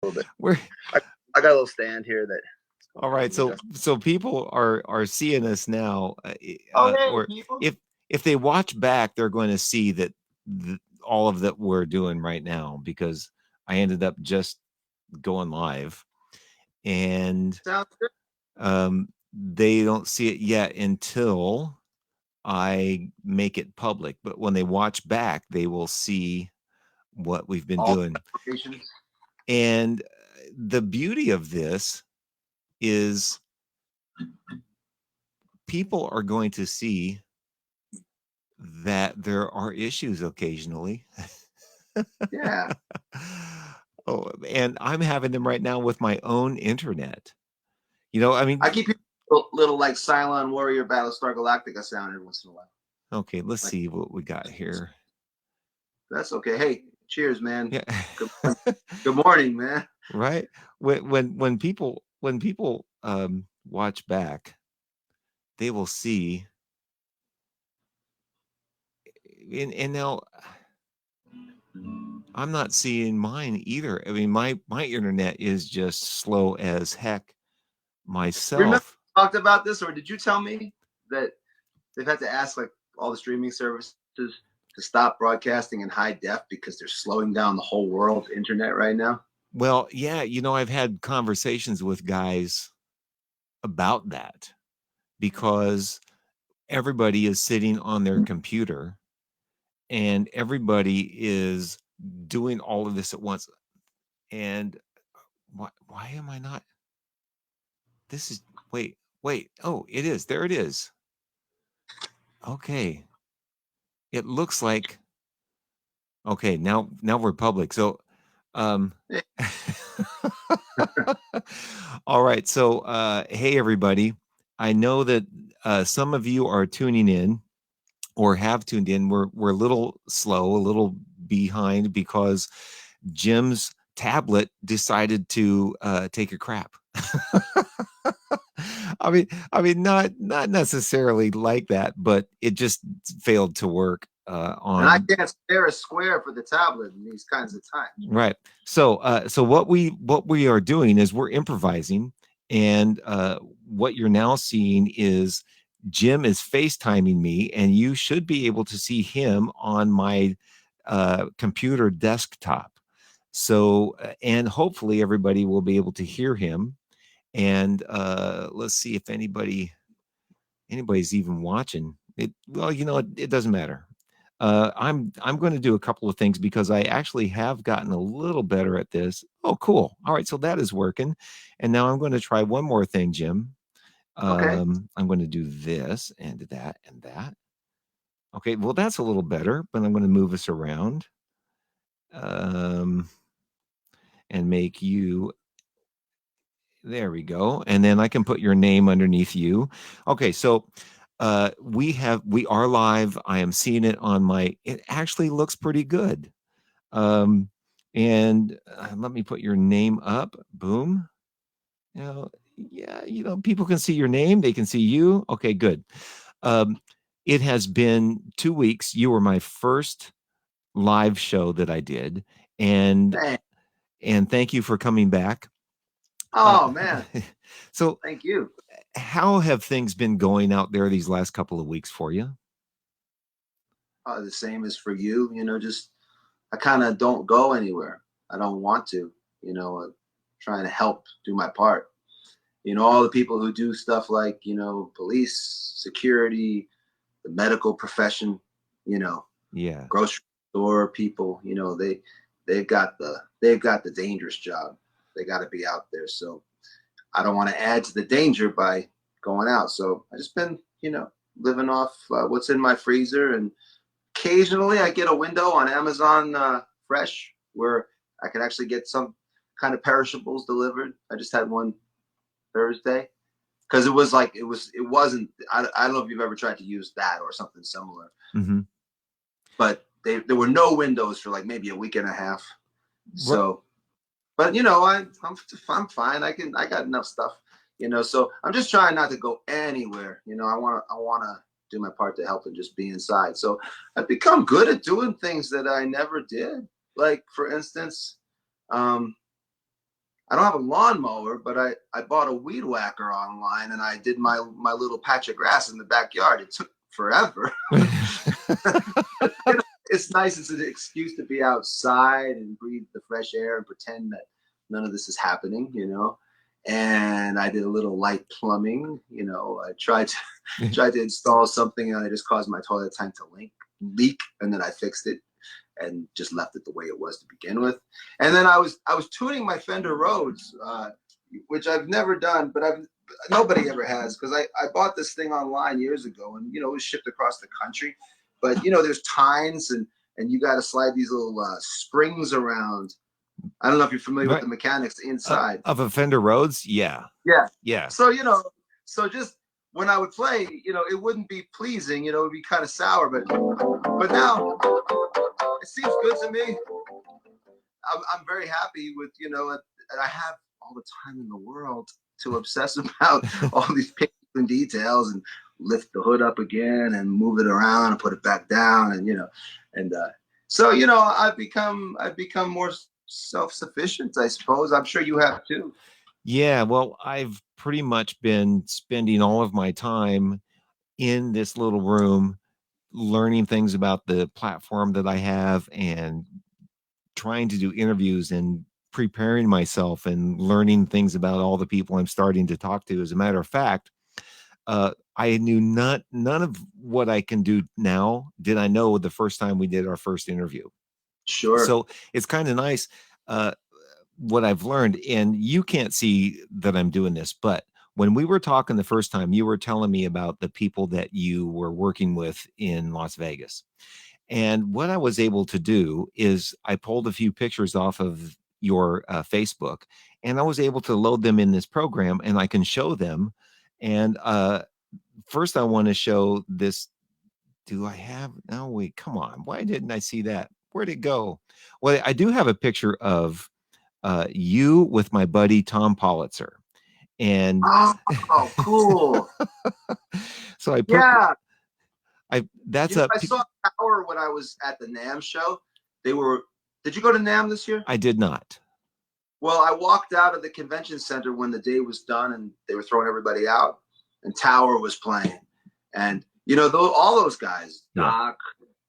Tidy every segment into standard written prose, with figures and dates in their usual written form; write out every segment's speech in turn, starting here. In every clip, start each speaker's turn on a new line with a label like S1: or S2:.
S1: little bit.
S2: We're
S1: I got a little stand here that
S2: all
S1: I
S2: right.
S1: can
S2: So
S1: adjust.
S2: people are seeing us now,
S1: Oh, hey,
S2: or
S1: people.
S2: if they watch back, they're going to see that all of that we're doing right now, because I ended up just going live, and
S1: Sounds good.
S2: they don't see it yet until I make it public. But when they watch back, they will see what we've been
S1: All
S2: doing.
S1: applications.
S2: And the beauty of this is people are going to see that there are issues occasionally.
S1: Yeah.
S2: Oh, and I'm having them right now with my own internet. I mean,
S1: I keep hearing little like Cylon Warrior Battlestar Galactica sound every once in a while.
S2: okay, let's
S1: Like,
S2: see what we got here.
S1: that's okay. Hey, cheers, man.
S2: Yeah.
S1: Good morning, good morning, man.
S2: Right? When people watch back, they will see, and now I'm not seeing mine either. I mean, my internet is just slow as heck
S1: Remember
S2: myself.
S1: we talked about this, or did you tell me that they've had to ask like all the streaming services to stop broadcasting in high def because they're slowing down the whole world's internet right now?
S2: Well, yeah, I've had conversations with guys about that, because everybody is sitting on their computer and everybody is doing all of this at once. And why am I not? This is, wait. Oh, it is. There it is. Okay. It looks like, okay, now we're public. So um all right. So hey everybody. I know that some of you are tuning in or have tuned in. We're a little slow, a little behind, because Jim's tablet decided to take a crap. not necessarily like that, but it just failed to work
S1: And I
S2: on.
S1: can't spare a square for the tablet in these kinds of times.
S2: Right. So what we are doing is we're improvising, and what you're now seeing is Jim is FaceTiming me, and you should be able to see him on my computer desktop. So and hopefully everybody will be able to hear him. And let's see if anybody's even watching it. Well, it doesn't matter. I'm going to do a couple of things, because I actually have gotten a little better at this. Oh, cool. All right, so that is working. And now I'm going to try one more thing, Jim.
S1: Okay.
S2: I'm going to do this and that and that. Okay, well, that's a little better, but I'm going to move us around, um, and make you. There we go. And then I can put your name underneath you. Okay, so we are live. I am seeing it on my, it actually looks pretty good. Um and let me put your name up. Boom. Yeah, people can see your name, they can see you. Okay, good. Um it has been 2 weeks. You were my first live show that I did, and
S1: Thanks.
S2: thank you for coming back. Uh,
S1: Oh man,
S2: so
S1: thank you.
S2: how have things been going out there these last couple of weeks for you?
S1: The same as for you. Just I kind of don't go anywhere. I don't want to. Trying to help do my part. All the people who do stuff like police, security, the medical profession.
S2: Yeah.
S1: Grocery store people. They've got the dangerous job. They got to be out there. So I don't want to add to the danger by going out. So I just been living off what's in my freezer, and occasionally I get a window on Amazon Fresh where I can actually get some kind of perishables delivered. I just had one Thursday because it wasn't. I don't know if you've ever tried to use that or something similar,
S2: Mm-hmm.
S1: but there were no windows for like maybe a week and a half.
S2: Right.
S1: So, but I'm fine. I got enough stuff. So I'm just trying not to go anywhere. I want to do my part to help and just be inside. So I've become good at doing things that I never did. Like for instance, um, I don't have a lawnmower, but I bought a weed whacker online, and I did my little patch of grass in the backyard. It took forever. It's nice. It's an excuse to be outside and breathe the fresh air and pretend that none of this is happening, you know. And I did a little light plumbing, you know. I tried to install something, and I just caused my toilet tank to leak, and then I fixed it and just left it the way it was to begin with. And then I was tuning my Fender Rhodes, which I've never done, but nobody ever has, because I bought this thing online years ago, and you know, it was shipped across the country. But you know, there's tines, and you got to slide these little springs around. I don't know if you're familiar with the mechanics inside
S2: of a Fender Rhodes. Yeah.
S1: So you know, so just when I would play, you know, it wouldn't be pleasing. You know, it would be kind of sour. But now it seems good to me. I'm very happy with, you know, and I have all the time in the world to obsess about all these pictures and details, and lift the hood up again and move it around and put it back down, and you know, and so you know, I've become more self-sufficient, I suppose. I'm sure you have too.
S2: Yeah, well, I've pretty much been spending all of my time in this little room learning things about the platform that I have, and trying to do interviews and preparing myself and learning things about all the people I'm starting to talk to. As a matter of fact, I knew none of what I can do now did I know the first time we did our first interview.
S1: Sure.
S2: So it's kind of nice what I've learned, and you can't see that I'm doing this, but when we were talking the first time, you were telling me about the people that you were working with in Las Vegas. And what I was able to do is I pulled a few pictures off of your Facebook, and I was able to load them in this program, and I can show them. And first, I want to show this. Do I have? No, wait, come on. Why didn't I see that? Where'd it go? Well, I do have a picture of you with my buddy Tom Politzer. And
S1: oh, cool.
S2: So I put, I
S1: saw Power when I was at the NAMM show. Did you go to NAMM this year?
S2: I did not.
S1: Well, I walked out of the convention center when the day was done and they were throwing everybody out, and Tower was playing. And you know, all those guys, Doc,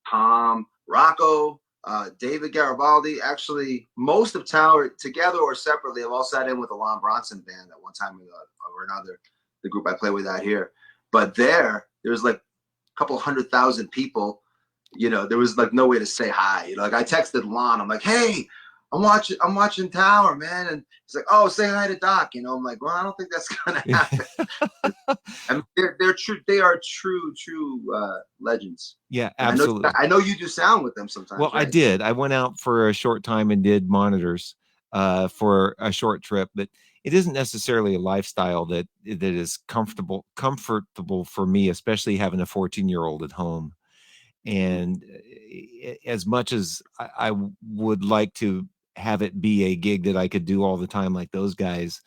S1: Tom, Rocco, David Garibaldi, actually most of Tower, together or separately, have all sat in with the Mon Bronson band at one time or another, the group I play with out here. But there was like a couple 100,000 people. You know, there was like no way to say hi. You know, like I texted Lon, I'm like, hey, I'm watching Tower, man. And he's like, oh, say hi to Doc. You know, I'm like, well, I don't think that's gonna happen. I mean, they're true. They are true legends.
S2: Yeah, absolutely.
S1: I know you do sound with them sometimes.
S2: Well, right? I did. I went out for a short time and did monitors for a short trip, but it isn't necessarily a lifestyle that is comfortable for me, especially having a 14-year-old at home. And as much as I would like to have it be a gig that I could do all the time like those guys,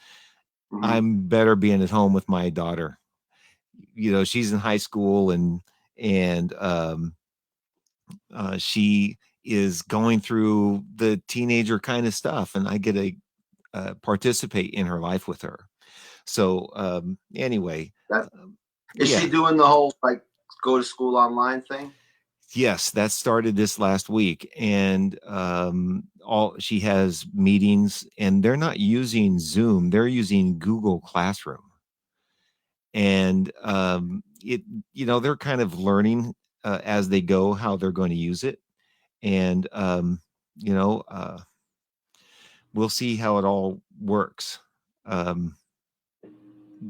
S2: I'm better being at home with my daughter. You know, she's in high school, and she is going through the teenager kind of stuff, and I get to participate in her life with her. So anyway,
S1: is she doing the whole like go to school online thing?
S2: Yes, that started this last week, and she has meetings, and they're not using Zoom; they're using Google Classroom, and they're kind of learning as they go how they're going to use it, and we'll see how it all works.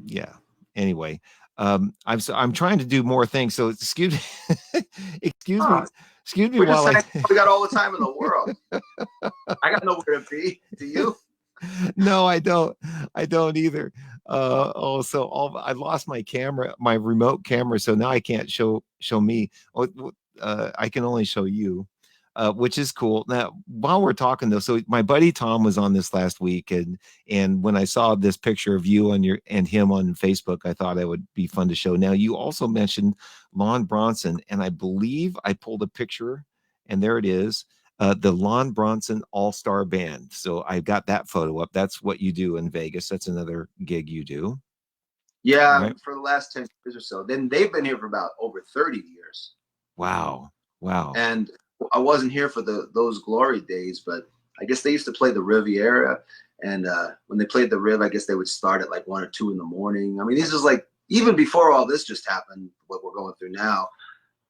S2: Yeah. Anyway. I'm trying to do more things. So excuse me. Excuse me.
S1: We got all the time in the world. I got nowhere to be. Do you?
S2: No, I don't. I don't either. I lost my camera, my remote camera, so now I can't show me. I can only show you. Which is cool. Now, while we're talking though, so my buddy Tom was on this last week, and when I saw this picture of you and him on Facebook, I thought it would be fun to show. Now, you also mentioned Mon Bronson, and I believe I pulled a picture, and there it is. The Mon Bronson All-Star Band. So I got that photo up. That's what you do in Vegas. That's another gig you do.
S1: Yeah,
S2: Right?
S1: for the last 10 years or so. Then they've been here for about over 30 years.
S2: Wow. Wow.
S1: And I wasn't here for those glory days, but I guess they used to play the Riviera. And when they played the Riv, I guess they would start at like 1 or 2 in the morning. I mean, this is like, even before all this just happened, what we're going through now,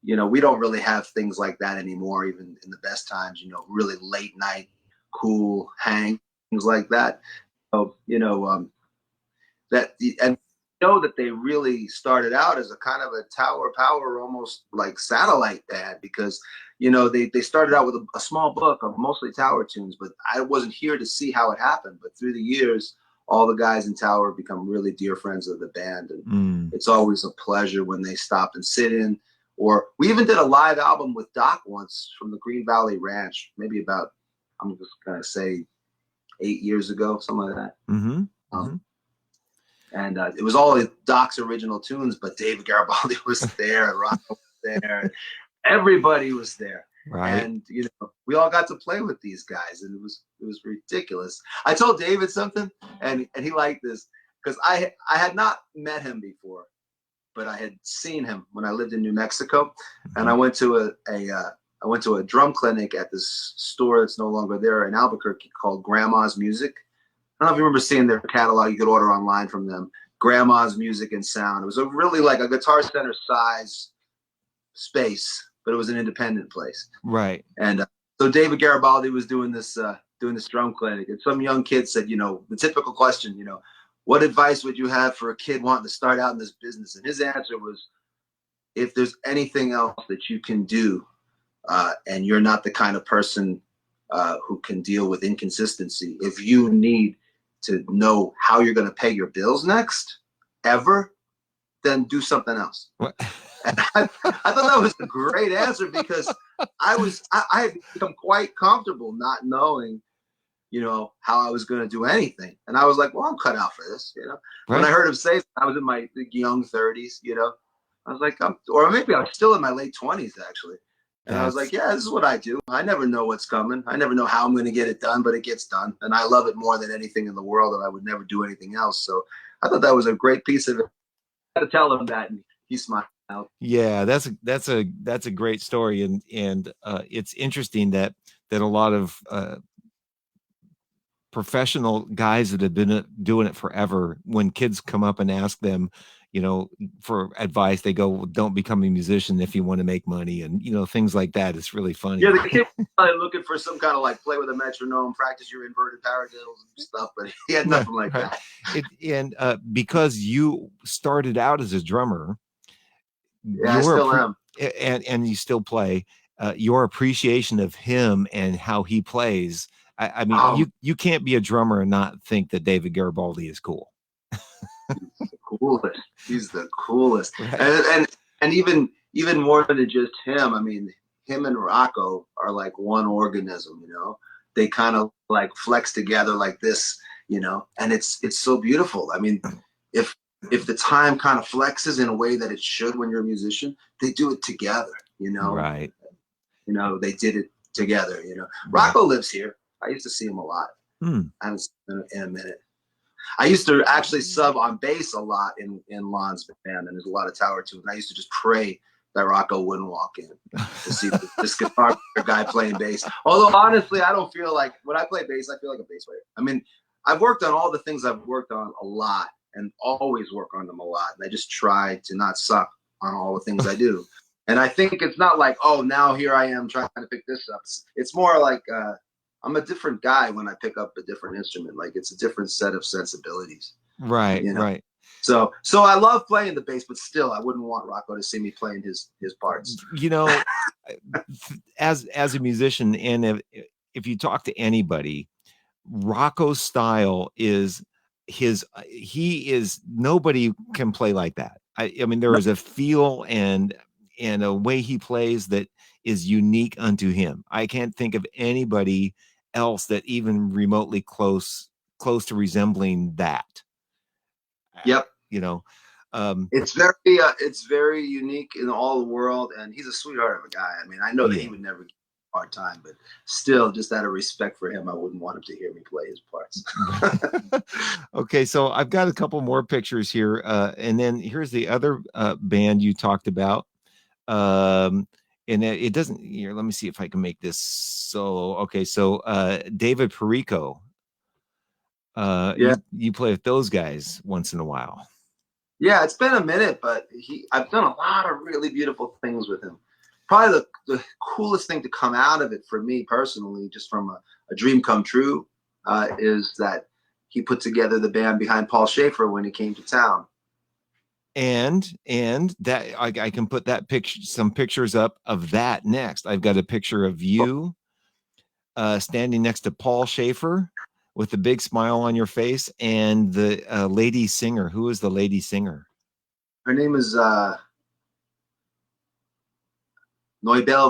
S1: you know, we don't really have things like that anymore, even in the best times, you know, really late night, cool hang, things like that. So, you know, that and know that they really started out as a kind of a Tower Power, almost like satellite band, because you know they started out with a small book of mostly Tower tunes, but I wasn't here to see how it happened. But through the years, all the guys in Tower have become really dear friends of the band, and it's always a pleasure when they stop and sit in. Or we even did a live album with Doc once from the Green Valley Ranch, maybe about, I'm just gonna say 8 years ago, something like that. And it was all Doc's original tunes, but David Garibaldi was there, and Rocco was there, and everybody was there.
S2: Right.
S1: And you know, we all got to play with these guys, and it was ridiculous. I told David something, and he liked this, because I had not met him before, but I had seen him when I lived in New Mexico, and I went to a drum clinic at this store that's no longer there in Albuquerque called Grandma's Music. I don't know if you remember seeing their catalog. You could order online from them. Grandma's Music and Sound. It was a really like a Guitar Center size space, but it was an independent place.
S2: Right.
S1: And so David Garibaldi was doing this drum clinic, and some young kid said, you know, the typical question, you know, what advice would you have for a kid wanting to start out in this business? And his answer was, if there's anything else that you can do, and you're not the kind of person who can deal with inconsistency, if you need to know how you're going to pay your bills next, ever, then do something else.
S2: What?
S1: And I thought that was a great answer, because I had become quite comfortable not knowing, you know, how I was going to do anything. And I was like, well, I'm cut out for this, you know.
S2: Right.
S1: When I heard him say that, I was in my young 30s, you know. I was like, or maybe I was still in my late 20s, actually. And I was like, yeah, this is what I do. I never know what's coming. I never know how I'm going to get it done, but it gets done. And I love it more than anything in the world, and I would never do anything else. So I thought that was a great piece of it. I had to tell him that, and he smiled.
S2: Yeah, that's a great story. And it's interesting that a lot of professional guys that have been doing it forever, when kids come up and ask them, you know, for advice, they go, well, don't become a musician if you want to make money, and you know, things like that. It's really funny.
S1: Yeah, the kid was probably looking for some kind of like play with a metronome, practice your inverted paradiddles and stuff, but he had nothing like that.
S2: And because you started out as a drummer,
S1: yeah, I still am,
S2: and you still play, your appreciation of him and how he plays. I mean, you can't be a drummer and not think that David Garibaldi is cool.
S1: He's the coolest. He's the coolest.
S2: Right.
S1: And even more than just him. I mean, him and Rocco are like one organism, you know. They kind of like flex together like this, you know, and it's so beautiful. I mean, if the time kind of flexes in a way that it should when you're a musician, they do it together, you know.
S2: Right.
S1: You know, they did it together, you know. Rocco lives here. I used to see him a lot. I haven't seen him in a minute. I used to actually sub on bass a lot in Lon's band, and there's a lot of Tower tunes. I used to just pray that Rocco wouldn't walk in to see this guitar guy playing bass. Although honestly, I don't feel like, when I play bass, I feel like a bass player. I mean, I've worked on all the things I've worked on a lot, and always work on them a lot. And I just try to not suck on all the things I do. And I think it's not like, oh, now here I am trying to pick this up. It's more like I'm a different guy when I pick up a different instrument. Like, it's a different set of sensibilities.
S2: Right,
S1: you know?
S2: right.
S1: So I love playing the bass, but still, I wouldn't want Rocco to see me playing his parts.
S2: You know, as a musician, and if you talk to anybody, Rocco's style is nobody can play like that. I mean, there is a feel and a way he plays that is unique unto him. I can't think of anybody else that even remotely close to resembling that.
S1: Yep.
S2: You know,
S1: it's very unique in all the world, and he's a sweetheart of a guy. I mean, I know that he would never get hard time, but still, just out of respect for him, I wouldn't want him to hear me play his parts.
S2: Okay, so I've got a couple more pictures here, and then here's the other band you talked about. And it doesn't here. Let me see if I can make this solo. Okay, so David Perico.
S1: Yeah,
S2: You play with those guys once in a while.
S1: yeah, it's been a minute, but I've done a lot of really beautiful things with him. Probably the coolest thing to come out of it for me personally, just from a dream come true, is that he put together the band behind Paul Schaefer when he came to town.
S2: And that I can put that picture, some pictures up of that next. I've got a picture of you standing next to Paul Schaefer with a big smile on your face, and the lady singer. Who is the lady singer?
S1: Her name is Noibel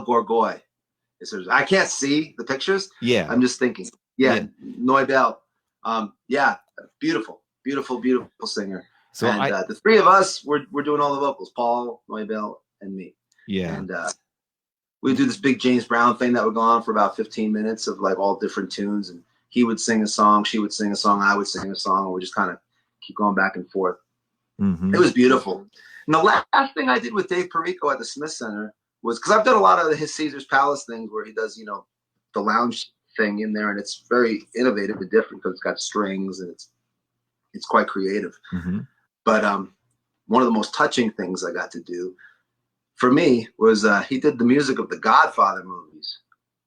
S1: Gorgoy. I can't see the pictures.
S2: Yeah,
S1: I'm just thinking. Yeah. Noibel. Yeah, beautiful, beautiful, beautiful singer.
S2: So
S1: and the three of us, we're doing all the vocals: Paul, Noibel, and me.
S2: Yeah.
S1: And we do this big James Brown thing that would go on for about 15 minutes of like all different tunes, and he would sing a song, she would sing a song, I would sing a song, and we just kind of keep going back and forth.
S2: Mm-hmm.
S1: It was beautiful. And the last thing I did with Dave Perico at the Smith Center was, because I've done a lot of his Caesar's Palace things where he does, you know, the lounge thing in there, and it's very innovative and different because it's got strings and it's quite creative.
S2: Mm-hmm.
S1: But one of the most touching things I got to do for me was he did the music of the Godfather movies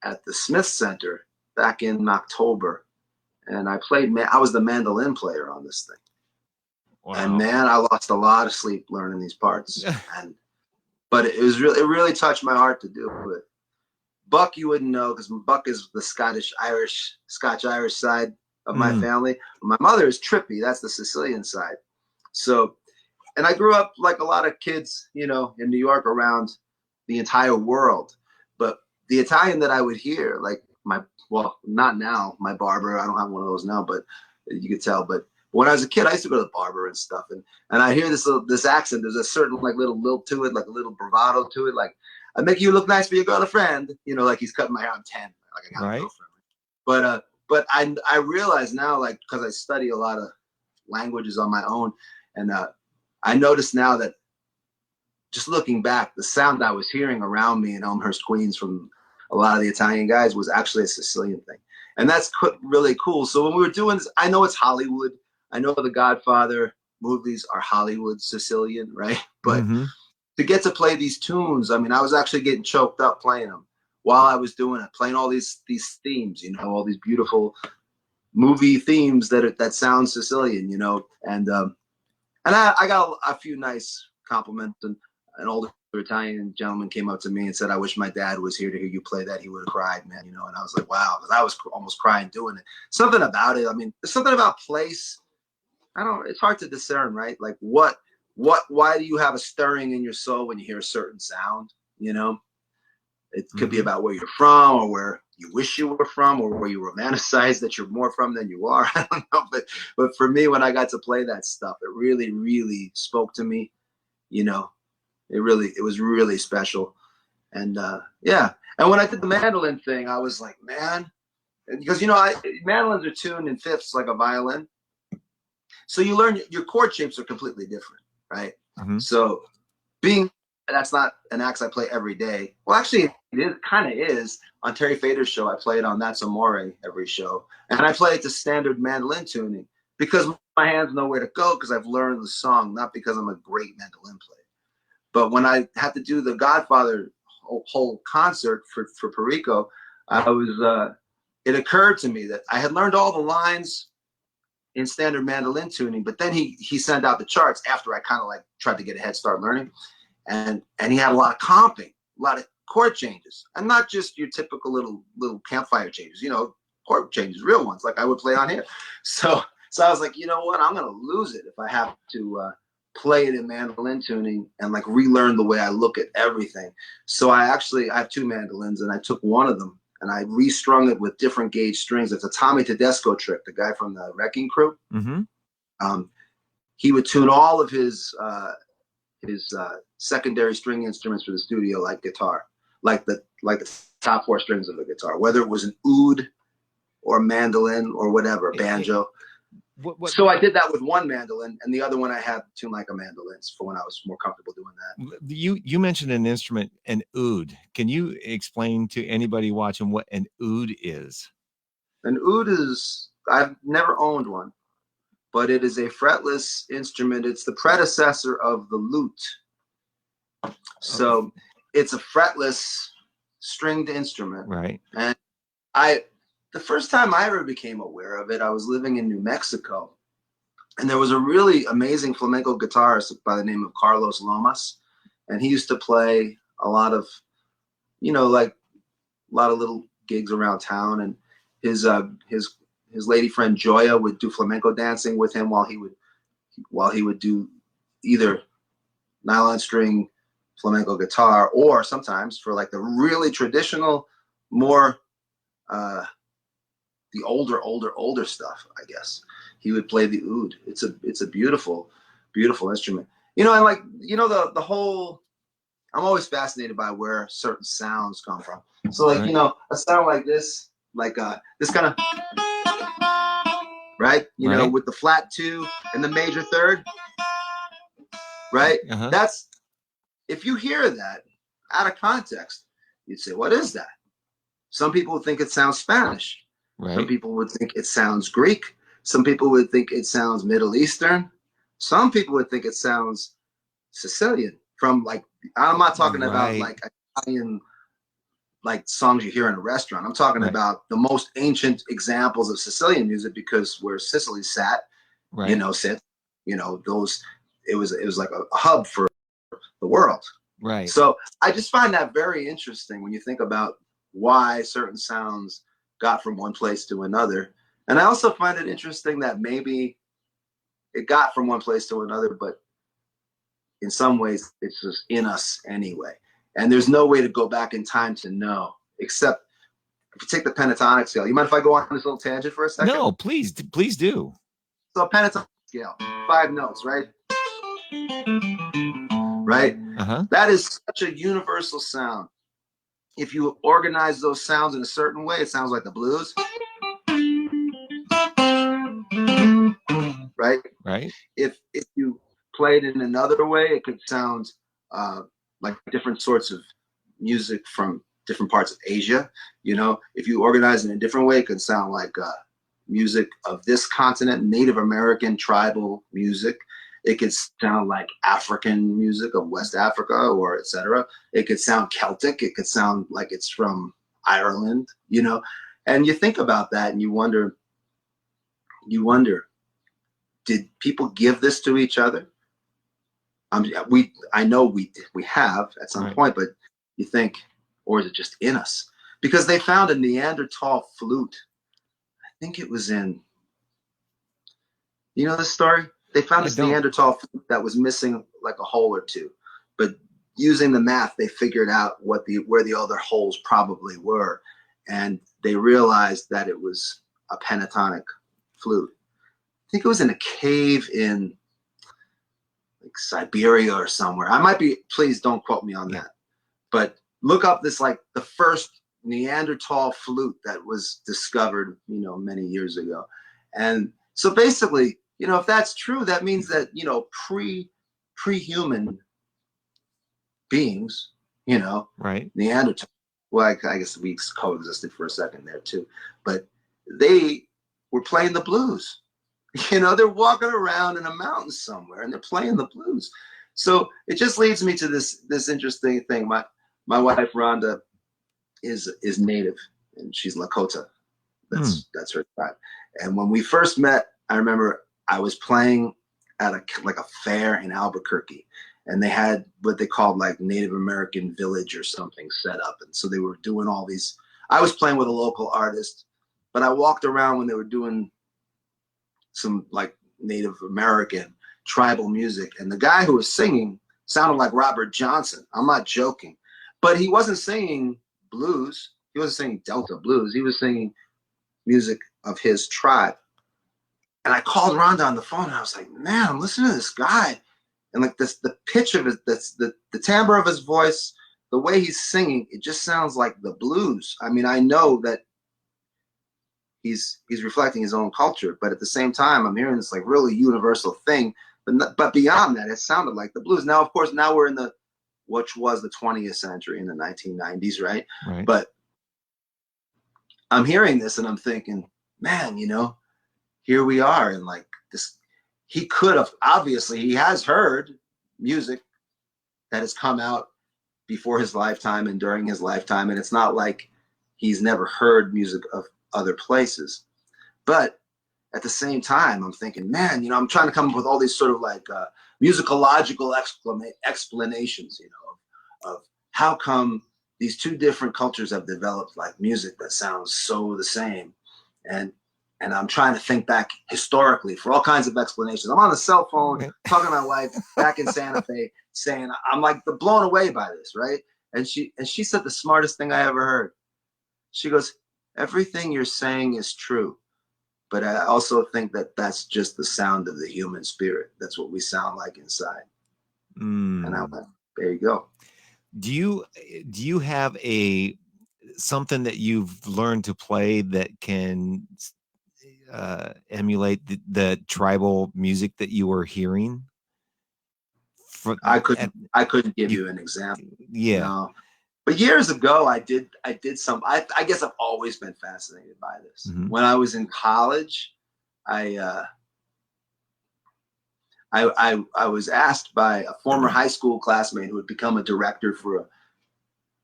S1: at the Smith Center back in October, and I was the mandolin player on this thing. Wow. And man, I lost a lot of sleep learning these parts. But it really touched my heart to do it. Buck, you wouldn't know, because Buck is the Scotch-Irish side of my family. My mother is Trippy, that's the Sicilian side. So, and I grew up like a lot of kids, you know, in New York around the entire world. But the Italian that I would hear, like not now, my barber, I don't have one of those now, but you could tell. But when I was a kid, I used to go to the barber and stuff, and I hear this accent. There's a certain like little lilt to it, like a little bravado to it, like I make you look nice for your girlfriend, you know, like he's cutting my hair. I'm 10, like I got a girlfriend. But I realize now, like, because I study a lot of languages on my own, and I notice now that just looking back, the sound I was hearing around me in Elmhurst, Queens, from a lot of the Italian guys was actually a Sicilian thing, and that's really cool. So when we were doing this, I know it's Hollywood. I know the Godfather movies are Hollywood Sicilian, right? But to get to play these tunes, I mean, I was actually getting choked up playing them while I was doing it, playing all these themes, you know, all these beautiful movie themes that sound Sicilian, you know. And I got a few nice compliments, and an older Italian gentleman came up to me and said, "I wish my dad was here to hear you play that. He would have cried, man," you know. And I was like, wow, because I was almost crying doing it. Something about it. I mean, there's something about place. It's hard to discern, right? Like why do you have a stirring in your soul when you hear a certain sound? You know, it could be about where you're from, or where you wish you were from, or where you romanticize that you're more from than you are. I don't know, but for me, when I got to play that stuff, it really, really spoke to me. You know, it was really special. And yeah, and when I did the mandolin thing, I was like, man, because you know, mandolins are tuned in fifths like a violin. So you learn your chord shapes are completely different, right? So that's not an axe I play every day. Well, actually, it kind of is. On Terry Fator's show, I play it on That's Amore every show. And I play it to standard mandolin tuning because my hands know where to go, because I've learned the song, not because I'm a great mandolin player. But when I had to do the Godfather whole concert for Perico, it occurred to me that I had learned all the lines in standard mandolin tuning, but then he sent out the charts after I kind of like tried to get a head start learning, and he had a lot of comping, a lot of chord changes, and not just your typical little campfire changes, you know, chord changes, real ones like I would play on here. So I was like, you know what, I'm gonna lose it if I have to play it in mandolin tuning and like relearn the way I look at everything. So I have two mandolins, and I took one of them and I restrung it with different gauge strings. It's a Tommy Tedesco trick, the guy from the Wrecking Crew. He would tune all of his secondary string instruments for the studio like guitar, like the top 4 strings of the guitar, whether it was an oud or mandolin or whatever, banjo. So I did that with one mandolin, and the other one I had tuned like a mandolin for when I was more comfortable doing that.
S2: You mentioned an instrument, an oud. Can you explain to anybody watching what an oud is?
S1: An oud is, I've never owned one, but it is a fretless instrument. It's the predecessor of the lute. So it's a fretless stringed instrument.
S2: Right.
S1: And the first time I ever became aware of it, I was living in New Mexico. And there was a really amazing flamenco guitarist by the name of Carlos Lomas. And he used to play a lot of, you know, like a lot of little gigs around town. And his lady friend Joya would do flamenco dancing with him while he would do either nylon string flamenco guitar, or sometimes for like the really traditional, more the older stuff, I guess, he would play the oud. It's a beautiful instrument. You know, and like, you know, the whole, I'm always fascinated by where certain sounds come from. So like, you know, a sound like this, like this kind of, right? You know, with the flat 2 and the major 3rd, right? That's, if you hear that out of context, you'd say, what is that? Some people would think it sounds Spanish. Some people would think it sounds Greek. Some people would think it sounds Middle Eastern. Some people would think it sounds Sicilian. From like, I'm not talking about like Italian, like songs you hear in a restaurant. I'm talking about the most ancient examples of Sicilian music, because where Sicily sat, you know, those, it was like a hub for the world. Right. So I just find that very interesting when you think about why certain sounds got from one place to another. And I also find it interesting that maybe it got from one place to another, but in some ways it's just in us anyway. And there's no way to go back in time to know, except if you take the pentatonic scale. You mind if I go on this little tangent for a second?
S2: No, please do.
S1: So a pentatonic scale, 5 notes, right? Right? That is such a universal sound. If you organize those sounds in a certain way, it sounds like the blues. Right? Right. If you play it in another way, it could sound like different sorts of music from different parts of Asia. You know, if you organize it in a different way, it could sound like music of this continent, Native American tribal music. It could sound like African music of West Africa, or etc. It could sound Celtic. It could sound like it's from Ireland, you know. And you think about that and you wonder, did people give this to each other? I know we have at some point, but you think, or is it just in us? Because they found a Neanderthal flute. I think it was in, you know this story? They found this Neanderthal flute that was missing like a hole or 2, but using the math, they figured out where the other holes probably were, and they realized that it was a pentatonic flute. I think it was in a cave in like Siberia or somewhere. I might be, please don't quote me on that, but look up this, like the first Neanderthal flute that was discovered, you know, many years ago. And so basically, you know, if that's true, that means that, you know, pre-human beings, you know, Neanderthal, well, I guess we coexisted for a second there too, but they were playing the blues. You know, they're walking around in a mountain somewhere and they're playing the blues. So it just leads me to this interesting thing. My wife Rhonda is native, and she's Lakota. That's her tribe. And when we first met, I remember I was playing at a fair in Albuquerque, and they had what they called like Native American village or something set up. And so they were doing all these, I was playing with a local artist, but I walked around when they were doing some like Native American tribal music. And the guy who was singing sounded like Robert Johnson. I'm not joking, but he wasn't singing blues. He wasn't singing Delta blues. He was singing music of his tribe. And I called Rhonda on the phone and I was like, man, I'm listening to this guy. And like this, the pitch of it, the timbre of his voice, the way he's singing, it just sounds like the blues. I mean, I know that he's reflecting his own culture, but at the same time, I'm hearing this like really universal thing. But beyond that, it sounded like the blues. Now, of course, now we're in the, which was the 20th century, in the 1990s, right?
S2: Right.
S1: But I'm hearing this and I'm thinking, man, you know, here we are, and like this, he could have, obviously, he has heard music that has come out before his lifetime and during his lifetime, and it's not like he's never heard music of other places. But at the same time, I'm thinking, man, you know, I'm trying to come up with all these sort of like musicological explanations, you know, of how come these two different cultures have developed like music that sounds so the same. And I'm trying to think back historically for all kinds of explanations. I'm on the cell phone talking to my wife back in Santa Fe, saying I'm like blown away by this, right? And she said the smartest thing I ever heard. She goes, everything you're saying is true, but I also think that that's just the sound of the human spirit. That's what we sound like inside. And I went, there you go.
S2: Do you have something that you've learned to play that can emulate the tribal music that you were hearing?
S1: I couldn't give you an example.
S2: Yeah.
S1: No. But years ago, I did some. I guess I've always been fascinated by this.
S2: Mm-hmm.
S1: When I was in college, I was asked by a former high school classmate who had become a director for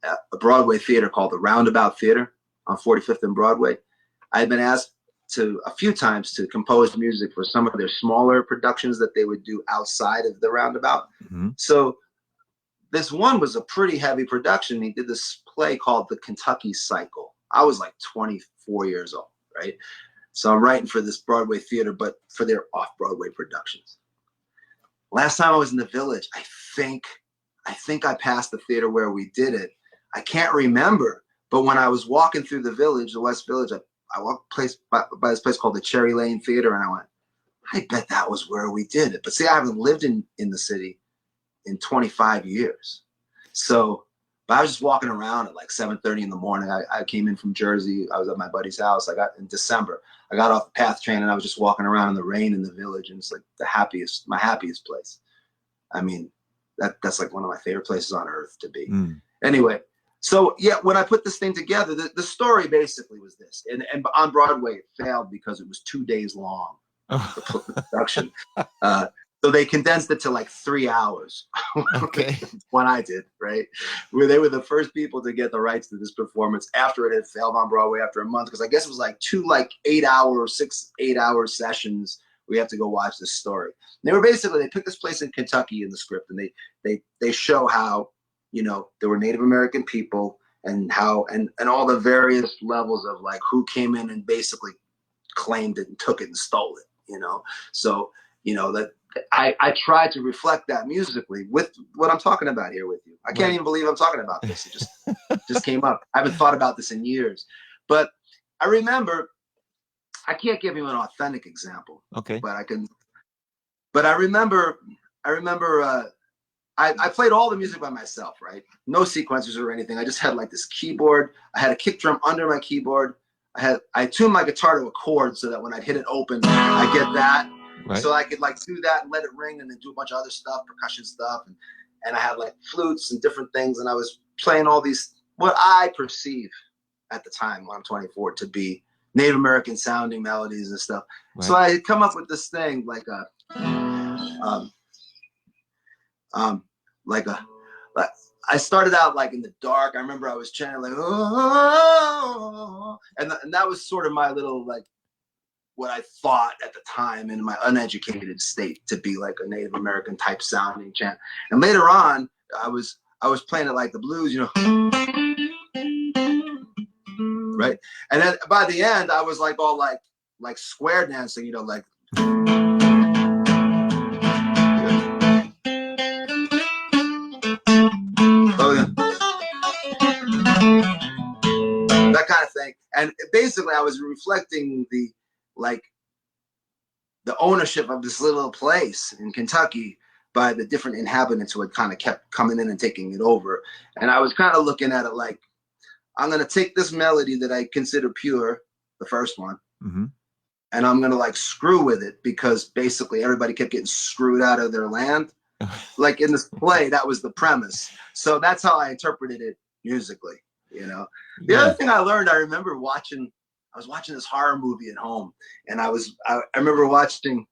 S1: a Broadway theater called the Roundabout Theater on 45th and Broadway. I had been asked a few times to compose music for some of their smaller productions that they would do outside of the Roundabout.
S2: Mm-hmm.
S1: So this one was a pretty heavy production. He did this play called The Kentucky Cycle. I was like 24 years old, right? So I'm writing for this Broadway theater, but for their off-Broadway productions. Last time I was in the Village, I think I passed the theater where we did it. I can't remember, but when I was walking through the Village, the West Village, I walked by this place called the Cherry Lane Theater, and I went, I bet that was where we did it. But see, I haven't lived in the city in 25 years. So, but I was just walking around at like 7:30 in the morning. I came in from Jersey. I was at my buddy's house. In December. I got off the PATH train and I was just walking around in the rain in the Village, and it's like my happiest place. I mean, that's like one of my favorite places on earth to be. Anyway, so yeah, when I put this thing together, the story basically was this, and on Broadway it failed because it was 2 days long, the production. So they condensed it to like 3 hours.
S2: Okay.
S1: When I did, right? Where they were the first people to get the rights to this performance after it had failed on Broadway after a month. Because I guess it was like 2 8-hour sessions. We have to go watch this story. And they picked this place in Kentucky in the script, and they show how, you know, there were Native American people and how and all the various levels of like who came in and basically claimed it and took it and stole it, you know. So, you know, that I tried to reflect that musically with what I'm talking about here with you. I can't even believe I'm talking about this. It just came up. I haven't thought about this in years. But I remember, I can't give you an authentic example.
S2: Okay.
S1: But I can. But I remember I played all the music by myself, right? No sequencers or anything. I just had like this keyboard. I had a kick drum under my keyboard. I tuned my guitar to a chord so that when I'd hit it open, I get that. Right. So I could like do that and let it ring and then do a bunch of other stuff, percussion stuff. And I had like flutes and different things. And I was playing all these, what I perceive at the time when I'm 24 to be Native American sounding melodies and stuff. Right. So I had come up with this thing like I started out like in the dark. I remember I was chanting like, oh, and that was sort of my little like what I thought at the time in my uneducated state to be like a Native American type sounding chant. And later on, I was playing it like the blues, you know, right? And then by the end, I was like all like square dancing, you know, like. That kind of thing. And basically I was reflecting the ownership of this little place in Kentucky by the different inhabitants who had kind of kept coming in and taking it over. And I was kind of looking at it like, I'm going to take this melody that I consider pure, the first one, and I'm going to like screw with it, because basically everybody kept getting screwed out of their land. Like in this play, that was the premise. So that's how I interpreted it musically, you know. The other thing I learned, I remember watching, I was watching this horror movie at home, and I remember watching,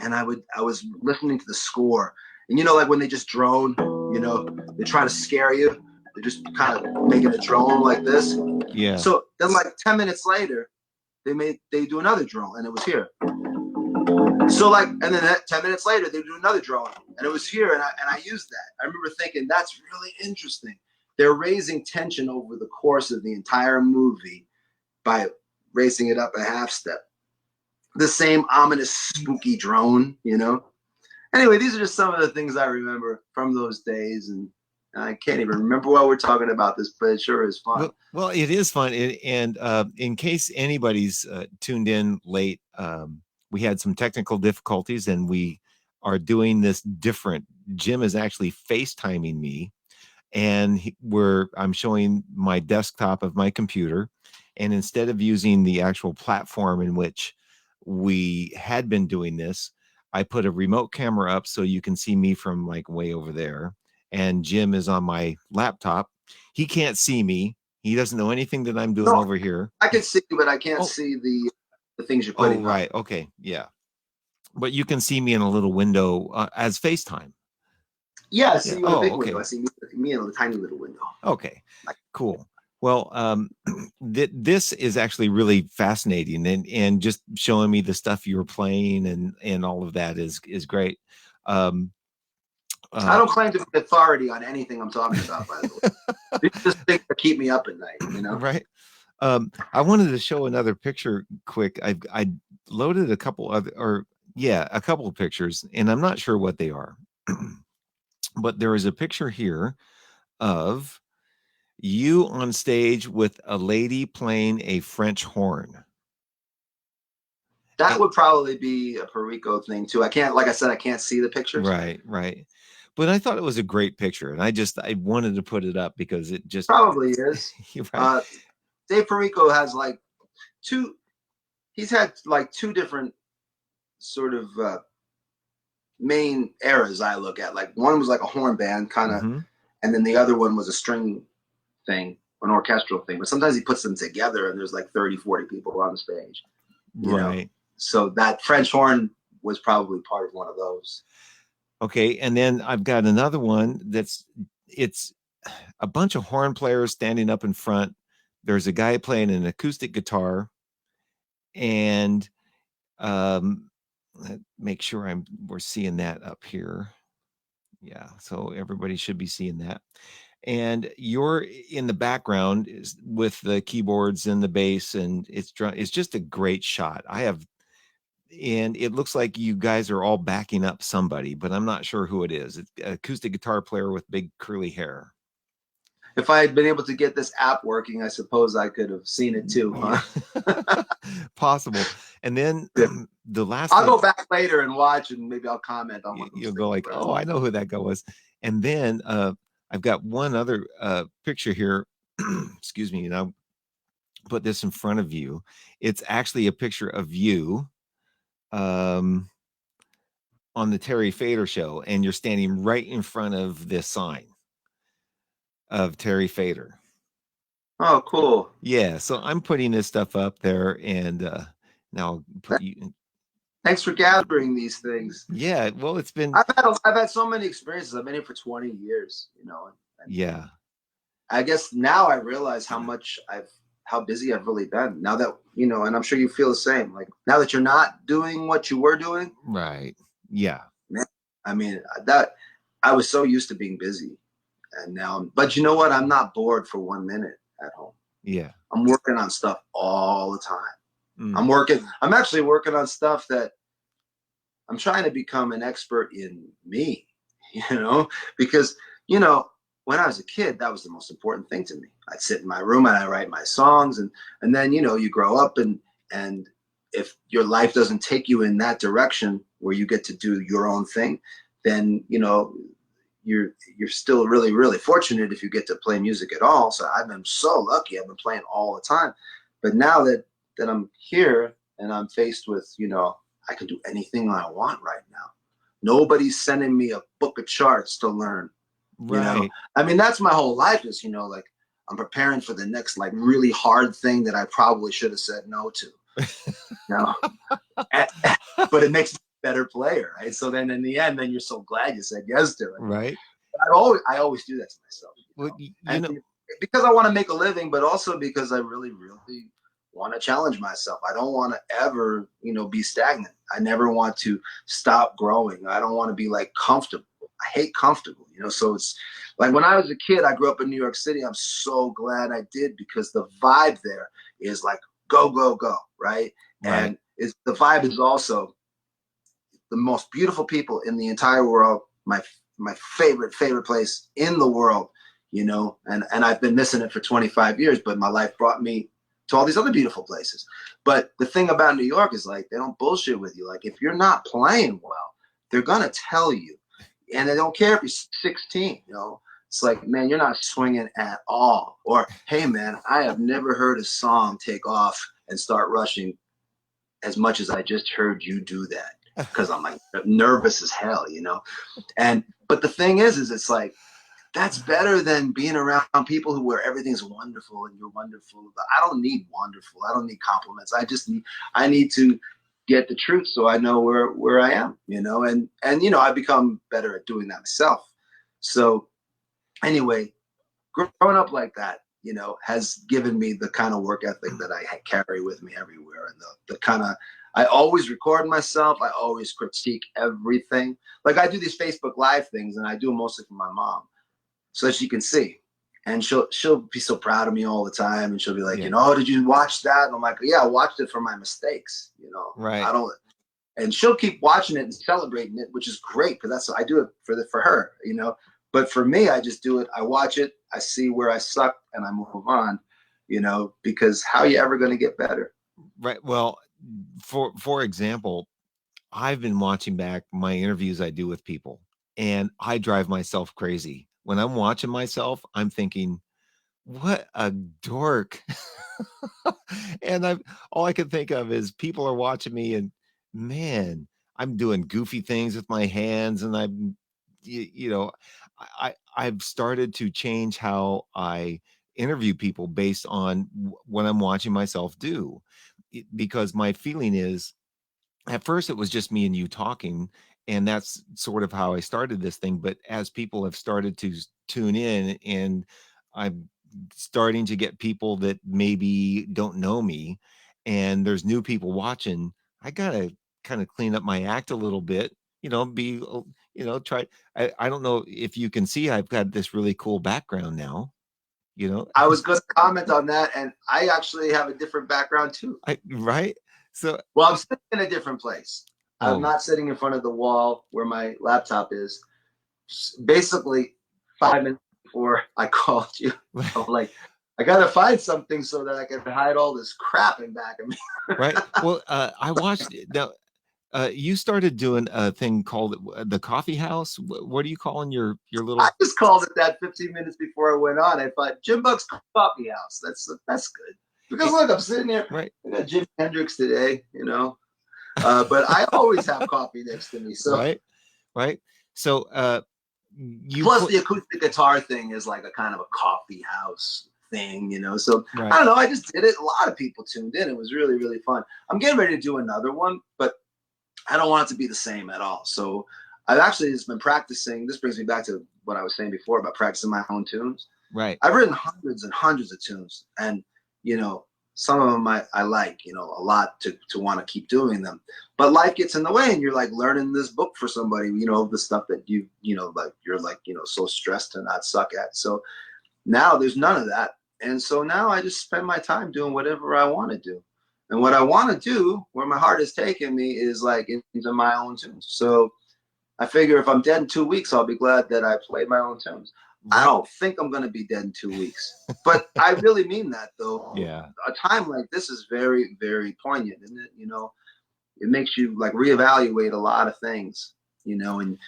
S1: and I was listening to the score, and you know, like when they just drone, you know, they try to scare you, they're just kind of making a drone like this.
S2: Yeah.
S1: So then like 10 minutes later, they do another drone, and it was here. So like, and then 10 minutes later, they do another drone, and it was here, and I used that. I remember thinking, that's really interesting. They're raising tension over the course of the entire movie by raising it up a half step. The same ominous, spooky drone, you know? Anyway, these are just some of the things I remember from those days, and I can't even remember why we're talking about this, but it sure is fun.
S2: Well, it is fun. And in case anybody's tuned in late, we had some technical difficulties, and we are doing this different. Jim is actually FaceTiming me, and I'm showing my desktop of my computer. And instead of using the actual platform in which we had been doing this, I put a remote camera up so you can see me from like way over there. And Jim is on my laptop. He can't see me. He doesn't know anything that I'm doing over here.
S1: I can see you, but I can't see the things you're putting.
S2: Oh, right.
S1: On.
S2: Okay. Yeah. But you can see me in a little window as FaceTime.
S1: Yeah, I see you in a big window. I see me in a tiny little window.
S2: Okay, cool. Well, this is actually really fascinating, and just showing me the stuff you were playing and all of that is great.
S1: I don't claim to be authority on anything I'm talking about, by the way. These just things that keep me up at night, you know?
S2: Right. I wanted to show another picture quick. I loaded a couple of pictures, and I'm not sure what they are. But there is a picture here of you on stage with a lady playing a French horn.
S1: That would probably be a Perico thing too. I can't, like I said, I can't see the pictures.
S2: Right. But I thought it was a great picture, and I wanted to put it up because it just
S1: probably is. Right. Dave Perico has like he's had like two different sort of main eras I look at. Like one was like a horn band kind of, and then the other one was a string thing, an orchestral thing. But sometimes he puts them together, and there's like 30, 40 people on the stage. You know? So that French horn was probably part of one of those.
S2: Okay, and then I've got another one it's a bunch of horn players standing up in front. There's a guy playing an acoustic guitar, and make sure we're seeing that up here. Yeah, so everybody should be seeing that. And you're in the background with the keyboards and the bass, and it's just a great shot. And it looks like you guys are all backing up somebody, but I'm not sure who it is. It's an acoustic guitar player with big curly hair.
S1: If I had been able to get this app working, I suppose I could have seen it too, huh?
S2: Possible. And then the last
S1: I'll go back later and watch, and maybe I'll comment on what
S2: you'll go like, oh, I know who that guy was. And then I've got one other picture here. Excuse me, and I'll put this in front of you. It's actually a picture of you on the Terry Fator show, and you're standing right in front of this sign of Terry Fator.
S1: Oh, cool.
S2: Yeah, so I'm putting this stuff up there, and now I'll put you.
S1: Thanks for gathering these things.
S2: Yeah, well, it's been.
S1: I've had so many experiences. I've been here for 20 years, you know.
S2: Yeah.
S1: I guess now I realize how busy I've really been. Now that, you know, and I'm sure you feel the same. Like now that you're not doing what you were doing.
S2: Right. Yeah.
S1: Man, I mean, that I was so used to being busy, and now, but you know what? I'm not bored for 1 minute at home.
S2: Yeah.
S1: I'm working on stuff all the time. I'm actually working on stuff that I'm trying to become an expert in me, you know, because, you know, when I was a kid, that was the most important thing to me. I'd sit in my room and I write my songs, and then, you know, you grow up, and if your life doesn't take you in that direction where you get to do your own thing, then, you know, you're still really, really fortunate if you get to play music at all. So I've been so lucky. I've been playing all the time. But now that I'm here and I'm faced with, you know, I can do anything I want right now. Nobody's sending me a book of charts to learn. You know,
S2: Right.
S1: I mean, that's my whole life is, you know, like I'm preparing for the next like really hard thing that I probably should have said no to. You know, but it makes me a better player, right? So then in the end, then you're so glad you said yes to it.
S2: Right.
S1: I always do that to myself, you
S2: Well,
S1: know,
S2: you
S1: and
S2: know,
S1: because I want to make a living, but also because I really, really want to challenge myself. I don't want to ever, you know, be stagnant. I never want to stop growing. I don't want to be like comfortable. I hate comfortable, you know. So it's like when I was a kid, I grew up in New York City. I'm so glad I did because the vibe there is like go, go, go, right?
S2: right.
S1: And it's the vibe is also the most beautiful people in the entire world. My favorite place in the world, you know, and I've been missing it for 25 years, but my life brought me to all these other beautiful places. But the thing about New York is like they don't bullshit with you. Like if you're not playing well, they're gonna tell you, and they don't care if you're 16. You know, it's like, man, you're not swinging at all. Or hey, man, I have never heard a song take off and start rushing as much as I just heard you do that, because I'm like nervous as hell, you know. And but the thing is it's like that's better than being around people who where everything's wonderful and you're wonderful. But I don't need wonderful. I don't need compliments. I need to get the truth so I know where I am, you know. And you know, I've become better at doing that myself. So anyway, growing up like that, you know, has given me the kind of work ethic that I carry with me everywhere. And the kind of, I always record myself. I always critique everything. Like I do these Facebook Live things and I do them mostly for my mom so that she can see. And she'll be so proud of me all the time. And she'll be like,
S2: Yeah.
S1: you know, oh, did you watch that? And I'm like, yeah, I watched it for my mistakes. You know,
S2: Right.
S1: I don't, and she'll keep watching it and celebrating it, which is great because that's I do it for her, you know. But for me, I just do it. I watch it, I see where I suck, and I move on, you know. Because how are you ever going to get better?
S2: Right. Well, for example, I've been watching back my interviews I do with people, and I drive myself crazy. When I'm watching myself, I'm thinking, what a dork. And I'm all I can think of is people are watching me and man, I'm doing goofy things with my hands and you know, I've started to change how I interview people based on what I'm watching myself do. Because my feeling is at first it was just me and you talking, and that's sort of how I started this thing. But as people have started to tune in, and I'm starting to get people that maybe don't know me, and there's new people watching, I gotta kind of clean up my act a little bit, you know, try. I don't know if you can see I've got this really cool background now, you know.
S1: I was going to comment on that, and I actually have a different background too.
S2: Right. So,
S1: Well, I'm sitting in a different place. I'm
S2: oh,
S1: not sitting in front of the wall where my laptop is. Basically, 5 minutes before I called you, I'm like, I gotta find something so that I can hide all this crap in back of me.
S2: right. Well, I watched it. Now, you started doing a thing called the coffee house. What are you calling your
S1: I
S2: little
S1: just called it that 15 minutes before I went on. I thought Jim Buck's Coffee House. That's good because
S2: it,
S1: look, I'm sitting here.
S2: right,
S1: I got Jimi Hendrix today, you know, but I always have coffee next to me. So
S2: right, right. So, you
S1: plus
S2: put
S1: the acoustic guitar thing is like a kind of a coffee house thing, you know. So I
S2: right,
S1: don't know. I just did it. A lot of people tuned in. It was really, really fun. I'm getting ready to do another one, but I don't want it to be the same at all. So I've actually just been practicing. This brings me back to what I was saying before about practicing my own tunes.
S2: right,
S1: I've written hundreds and hundreds of tunes, and you know, some of them I like, you know, a lot to want to keep doing them. But life gets in the way, and you're like learning this book for somebody, you know, the stuff that you know, like you're like, you know, so stressed to not suck at. So now there's none of that, and so now I just spend my time doing whatever I want to do. And what I want to do, where my heart is taking me, is like into my own tunes. So I figure if I'm dead in 2 weeks, I'll be glad that I played my own tunes. I
S2: right.
S1: don't think I'm going to be dead in 2 weeks, but I really mean that though.
S2: Yeah,
S1: A time like this is very, very poignant, isn't it? You know, it makes you like reevaluate a lot of things, you know, and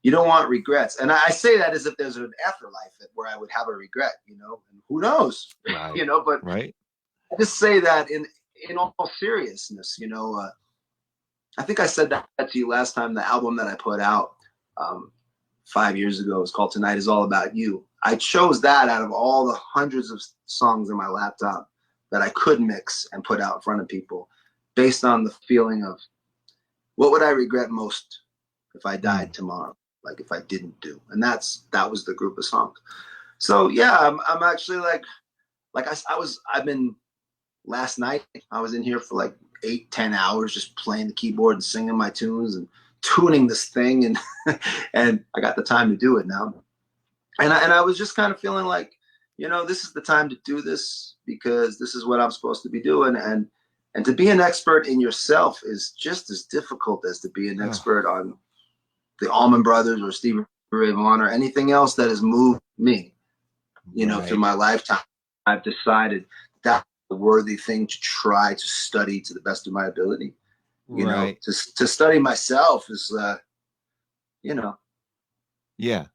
S1: you don't want regrets. And I say that as if there's an afterlife where I would have a regret, you know, and who knows,
S2: Right.
S1: you know, but
S2: Right.
S1: I just say that in all seriousness, you know. I think I said that to you last time. The album that I put out 5 years ago was called Tonight Is All About You. I chose that out of all the hundreds of songs in my laptop that I could mix and put out in front of people based on the feeling of what would I regret most if I died tomorrow, like if I didn't do. And that was the group of songs. So yeah, I'm actually like I've been, last night I was in here for like 8-10 hours just playing the keyboard and singing my tunes and tuning this thing, and and I got the time to do it now. And I was just kind of feeling like, you know, this is the time to do this because this is what I'm supposed to be doing. And to be an expert in yourself is just as difficult as to be an expert on the Allman Brothers or Stevie Ray Vaughan or anything else that has moved me, you know, through my lifetime. I've decided that's a worthy thing to try to study to the best of my ability. You know, to study myself is, you know,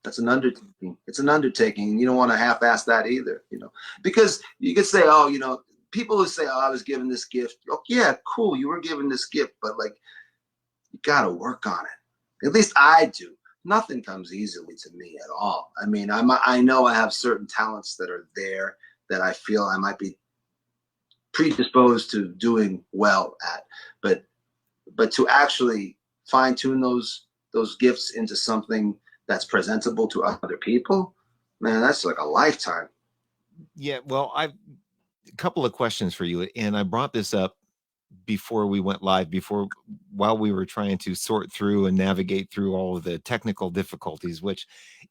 S1: that's an undertaking. It's an undertaking. You don't want to half-ass that either, you know, because you could say, oh, you know, people who say, oh, I was given this gift. Oh, yeah, cool. You were given this gift, but like, you got to work on it. At least I do. Nothing comes easily to me at all. I mean, I know I have certain talents that are there that I feel I might be predisposed to doing well at, but to actually fine tune those gifts into something that's presentable to other people, man, that's like a lifetime.
S2: Yeah, well, I've a couple of questions for you, and I brought this up before we went live, while we were trying to sort through and navigate through all of the technical difficulties, which,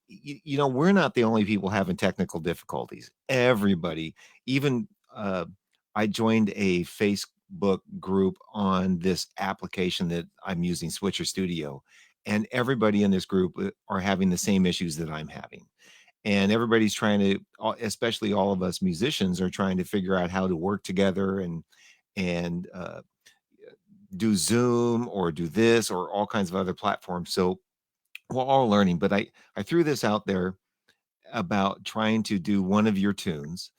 S2: you know, we're not the only people having technical difficulties. Everybody, even I joined a Facebook group on this application that I'm using, Switcher Studio, and everybody in this group are having the same issues that I'm having. And everybody's trying to, especially all of us musicians, are trying to figure out how to work together and do Zoom or do this or all kinds of other platforms. So we're all learning. But I threw this out there about trying to do one of your tunes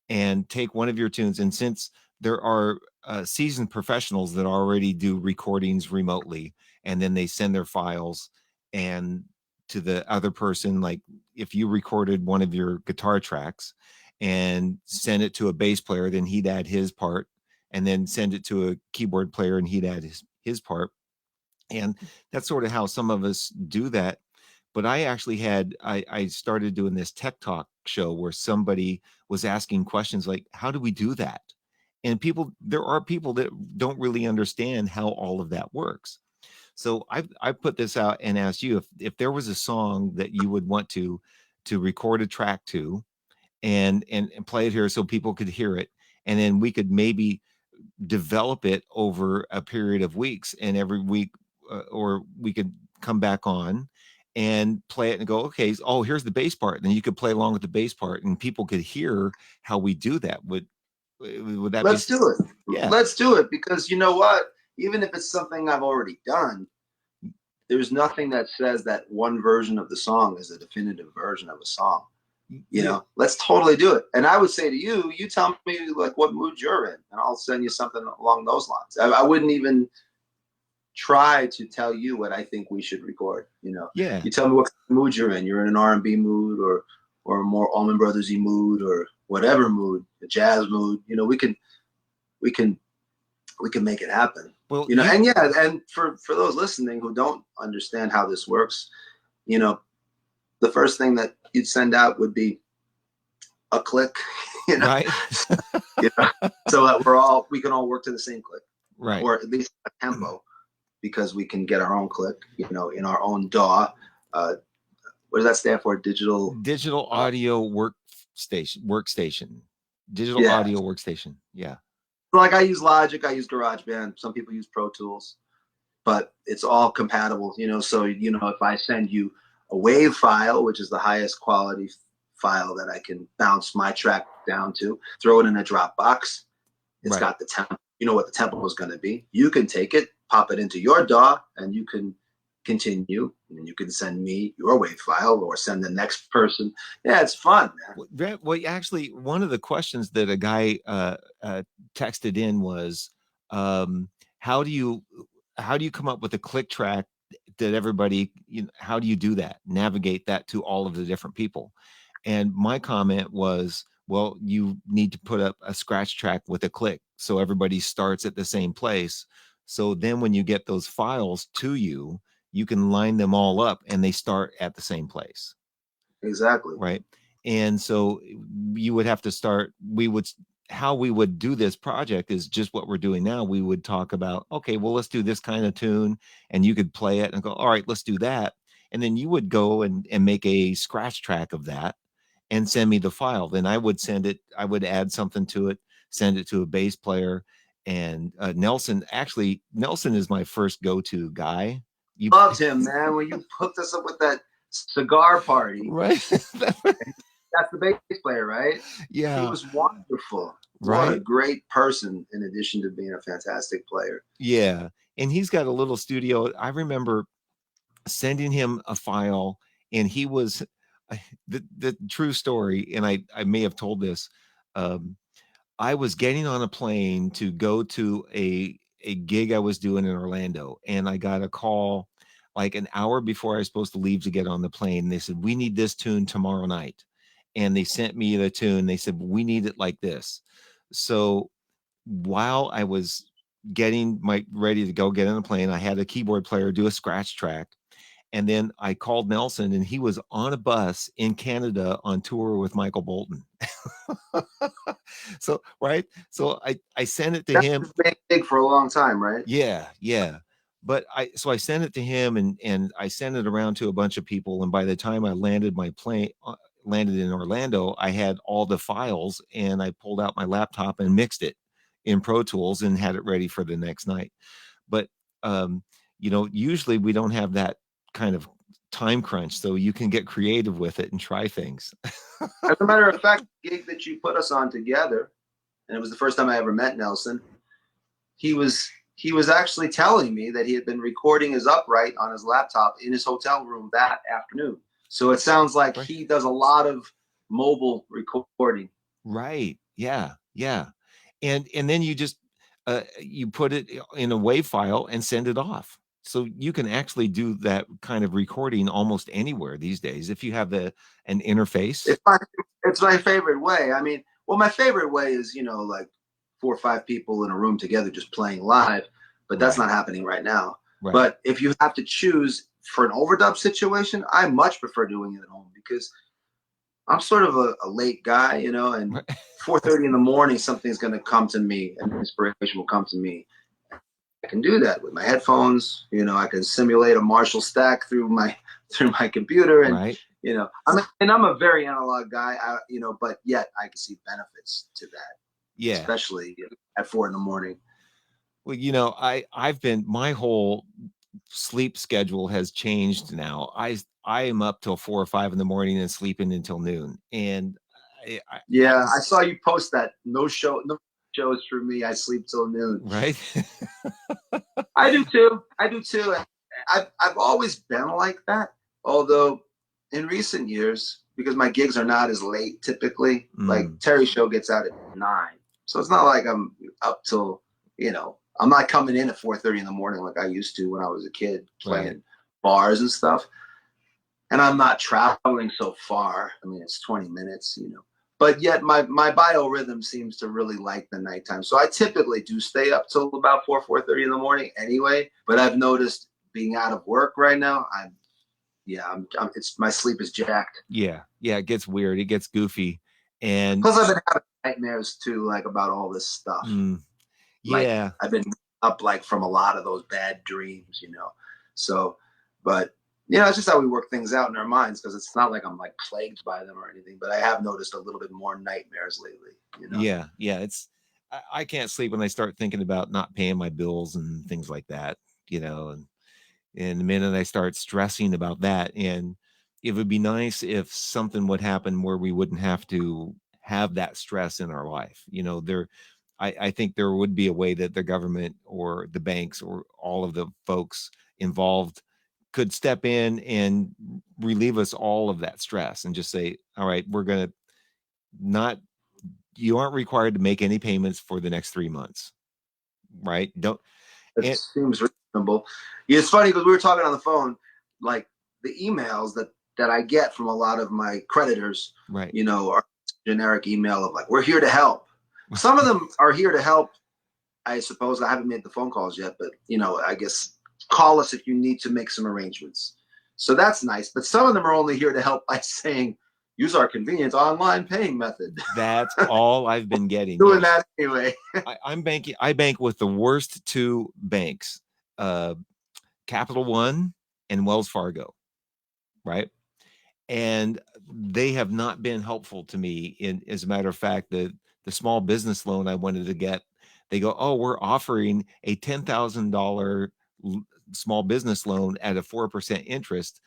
S2: and take one of your tunes. And since there are seasoned professionals that already do recordings remotely, and then they send their files and to the other person, like if you recorded one of your guitar tracks and send it to a bass player, then he'd add his part, and then send it to a keyboard player and he'd add his part. And that's sort of how some of us do that. But I actually I started doing this tech talk show where somebody was asking questions like, how do we do that? And there are people that don't really understand how all of that works. So I put this out and asked you if there was a song that you would want to record a track to and play it here so people could hear it. And then we could maybe develop it over a period of weeks, and every week or we could come back on and play it and go, okay, oh, here's the bass part. And then you could play along with the bass part and people could hear how we do that. Would that
S1: Let's do it.
S2: Yeah.
S1: Let's do it, because you know what? Even if it's something I've already done, there's nothing that says that one version of the song is a definitive version of a song. You know, let's totally do it. And I would say to you, you tell me like what mood you're in, and I'll send you something along those lines. I wouldn't even try to tell you what I think we should record. You know, you tell me what mood you're in. You're in an R&B mood, or a more Allman Brothers-y mood, or whatever mood, a jazz mood. You know, we can make it happen. Well, you know, and for those listening who don't understand how this works, you know, the first thing that you'd send out would be a click, you know,
S2: right?
S1: You know, so that we can all work to the same click,
S2: right?
S1: Or at least a tempo, because we can get our own click, you know, in our own DAW. What does that stand for? Digital
S2: audio workstation. Digital audio workstation. Yeah.
S1: Like I use Logic, I use GarageBand. Some people use Pro Tools, but it's all compatible, you know. So, you know, if I send you a WAV file, which is the highest quality file that I can bounce my track down to, throw it in a Dropbox. It's got the tempo. You know what the tempo is going to be. You can take it, pop it into your DAW, and you can continue, and you can send me your wave file or send the next person. Yeah, it's fun, man.
S2: Well, actually, one of the questions that a guy texted in was, um, how do you come up with a click track that everybody, how do you do that, navigate that to all of the different people? And my comment was, well, you need to put up a scratch track with a click so everybody starts at the same place. So then when you get those files to you, you can line them all up and they start at the same place.
S1: Exactly.
S2: Right. And so you would have to start, how we would do this project is just what we're doing now. We would talk about, okay, well, let's do this kind of tune, and you could play it and go, all right, let's do that. And then you would go and make a scratch track of that and send me the file. Then I would send it, I would add something to it, send it to a bass player. And Nelson is my first go-to guy.
S1: You loved him, man. When you hooked us up with that Cigar Party,
S2: right?
S1: That's the bass player, right?
S2: Yeah,
S1: he was wonderful.
S2: Right,
S1: what a great person, in addition to being a fantastic player.
S2: Yeah, and he's got a little studio. I remember sending him a file, and he was the true story. And I may have told this. I was getting on a plane to go to a gig I was doing in Orlando, and I got a call like an hour before I was supposed to leave to get on the plane. They said, we need this tune tomorrow night. And they sent me the tune. They said, we need it like this. So while I was getting ready to go get on the plane, I had a keyboard player do a scratch track. And then I called Nelson, and he was on a bus in Canada on tour with Michael Bolton. So, right. So I sent it to him.
S1: Big for a long time, right?
S2: Yeah. Yeah. But I sent it to him, and I sent it around to a bunch of people. And by the time I landed landed in Orlando, I had all the files, and I pulled out my laptop and mixed it in Pro Tools and had it ready for the next night. But, usually we don't have that kind of time crunch, so you can get creative with it and try things.
S1: As a matter of fact, the gig that you put us on together, and it was the first time I ever met Nelson, he was actually telling me that he had been recording his upright on his laptop in his hotel room that afternoon. So it sounds like he does a lot of mobile recording.
S2: Right. Yeah. Yeah. And then you just you put it in a WAV file and send it off. So you can actually do that kind of recording almost anywhere these days if you have an interface.
S1: It's my favorite way. I mean, well, my favorite way is, like 4 or 5 people in a room together just playing live, but that's not happening right now. Right. But if you have to choose for an overdub situation, I much prefer doing it at home, because I'm sort of a late guy, and 4:30 in the morning, something's going to come to me, and inspiration will come to me. I can do that with my headphones. I can simulate a Marshall stack through my computer, and I'm a very analog guy, but yet I can see benefits to that. Yeah, especially at 4 in the morning.
S2: Well, I've been, my whole sleep schedule has changed now. I am up till 4 or 5 in the morning and sleeping until noon. And
S1: I saw you post that. No shows for me. I sleep till noon.
S2: Right.
S1: I do too. I've always been like that. Although in recent years, because my gigs are not as late typically, like Terry's show gets out at 9. So it's not like I'm up till, I'm not coming in at 4:30 in the morning like I used to when I was a kid playing bars and stuff. And I'm not traveling so far. I mean, it's 20 minutes, But yet my biorhythm seems to really like the nighttime. So I typically do stay up till about 4:30 in the morning anyway. But I've noticed being out of work right now, my sleep is jacked.
S2: Yeah. It gets weird. It gets goofy. And
S1: plus I've been having nightmares too, like about all this stuff.
S2: Yeah.
S1: Like, I've been up like from a lot of those bad dreams, So, but it's just how we work things out in our minds, because it's not like I'm like plagued by them or anything, but I have noticed a little bit more nightmares lately.
S2: Yeah. It's, I can't sleep when I start thinking about not paying my bills and things like that, and the minute I start stressing about that, and it would be nice if something would happen where we wouldn't have to have that stress in our life. I think there would be a way that the government or the banks or all of the folks involved could step in and relieve us all of that stress and just say, all right, we're going to not, you aren't required to make any payments for the next 3 months. Right. Don't.
S1: It seems reasonable. Yeah, it's funny because we were talking on the phone, like the emails that I get from a lot of my creditors,
S2: right.
S1: you know, are generic email of like, we're here to help. Some of them are here to help. I suppose I haven't made the phone calls yet, but you know, I guess call us if you need to make some arrangements. So that's nice. But some of them are only here to help by saying, use our convenient online paying method.
S2: That's all I've been getting.
S1: Doing that anyway.
S2: I'm banking. I bank with the worst two banks, Capital One and Wells Fargo. Right. And they have not been helpful to me. As a matter of fact, the small business loan I wanted to get, they go, oh, we're offering a $10,000 small business loan at a 4% interest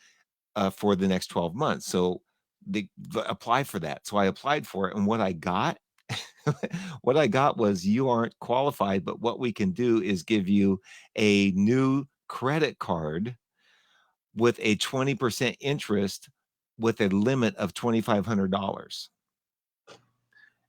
S2: for the next 12 months. So they apply for that. So I applied for it. And what I got, what I got was, you aren't qualified, but what we can do is give you a new credit card with a 20% interest with a limit of $2,500.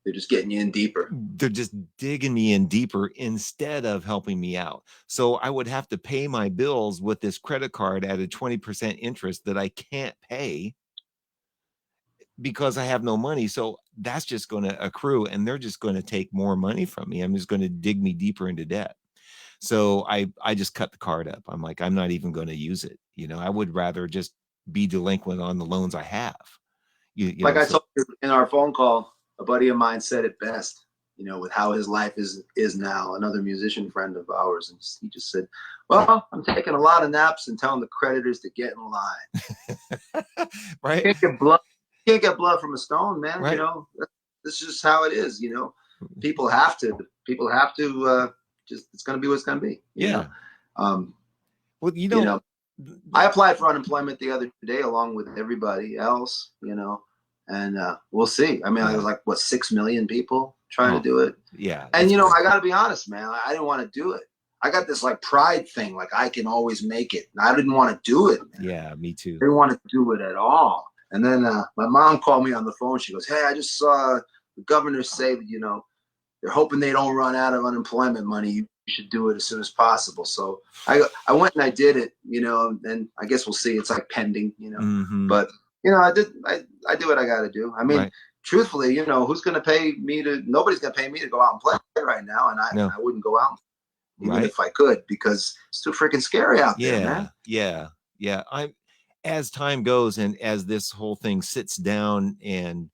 S1: They're just getting you in deeper.
S2: They're just digging me in deeper instead of helping me out. So I would have to pay my bills with this credit card at a 20% interest that I can't pay because I have no money. So that's just going to accrue, and they're just going to take more money from me. I'm just going to dig me deeper into debt. So I just cut the card up. I'm like, I'm not even going to use it. You know, I would rather just be delinquent on the loans I have.
S1: Like I told you in our phone call, a buddy of mine said it best, you know, with how his life is now, another musician friend of ours. And he just said, well, I'm taking a lot of naps and telling the creditors to get in line.
S2: Right.
S1: You can't get blood from a stone, man. Right. You know, this is just how it is. You know, people have to just, it's going to be what's going to be. You know?
S2: Well, you know,
S1: I applied for unemployment the other day along with everybody else, you know, and we'll see. I mean, I was like, what, 6 million people trying to do it?
S2: Yeah.
S1: And, you know, I got to be honest, man, I didn't want to do it. I got this like pride thing, like I can always make it. And I didn't want to do it, man.
S2: Yeah, me too.
S1: I didn't want to do it at all. And then my mom called me on the phone. She goes, hey, I just saw the governor say that, you know, they're hoping they don't run out of unemployment money. You should do it as soon as possible. So I went and I did it, you know, and I guess we'll see. It's like pending, you know, but you know, I do what I got to do. I mean, truthfully, you know, who's going to pay me nobody's going to pay me to go out and play right now. And I wouldn't go out even if I could, because it's too freaking scary out there, man.
S2: Yeah. As time goes and as this whole thing sits down and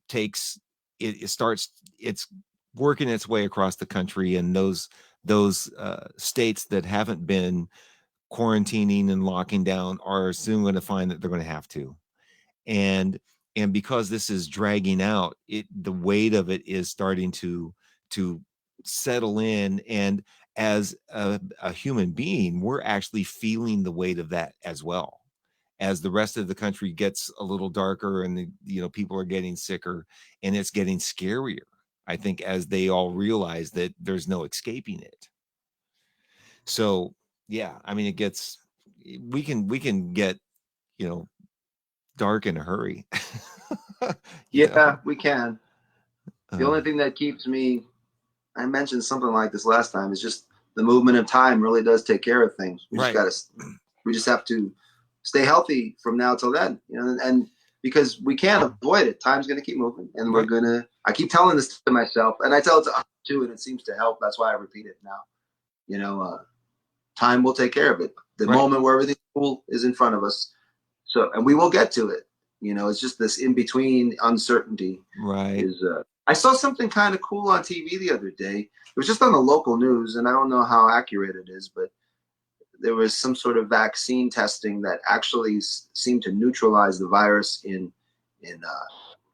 S2: takes, it starts, it's working its way across the country, and those states that haven't been quarantining and locking down are soon going to find that they're going to have to, and because this is dragging out, the weight of it is starting to settle in, and as a human being, we're actually feeling the weight of that as well. As the rest of the country gets a little darker and people are getting sicker, and it's getting scarier, I think, as they all realize that there's no escaping it. So yeah, I mean, we can get dark in a hurry.
S1: We can. The only thing that keeps me, I mentioned something like this last time, is just the movement of time really does take care of things. We just have to stay healthy from now till then, and because we can't avoid it. Time's going to keep moving, and I keep telling this to myself, and I tell it to others too, and it seems to help. That's why I repeat it now. Time will take care of it. The moment where everything cool is in front of us. So, and we will get to it. It's just this in-between uncertainty.
S2: Right.
S1: I saw something kind of cool on TV the other day. It was just on the local news, and I don't know how accurate it is, but there was some sort of vaccine testing that actually seemed to neutralize the virus in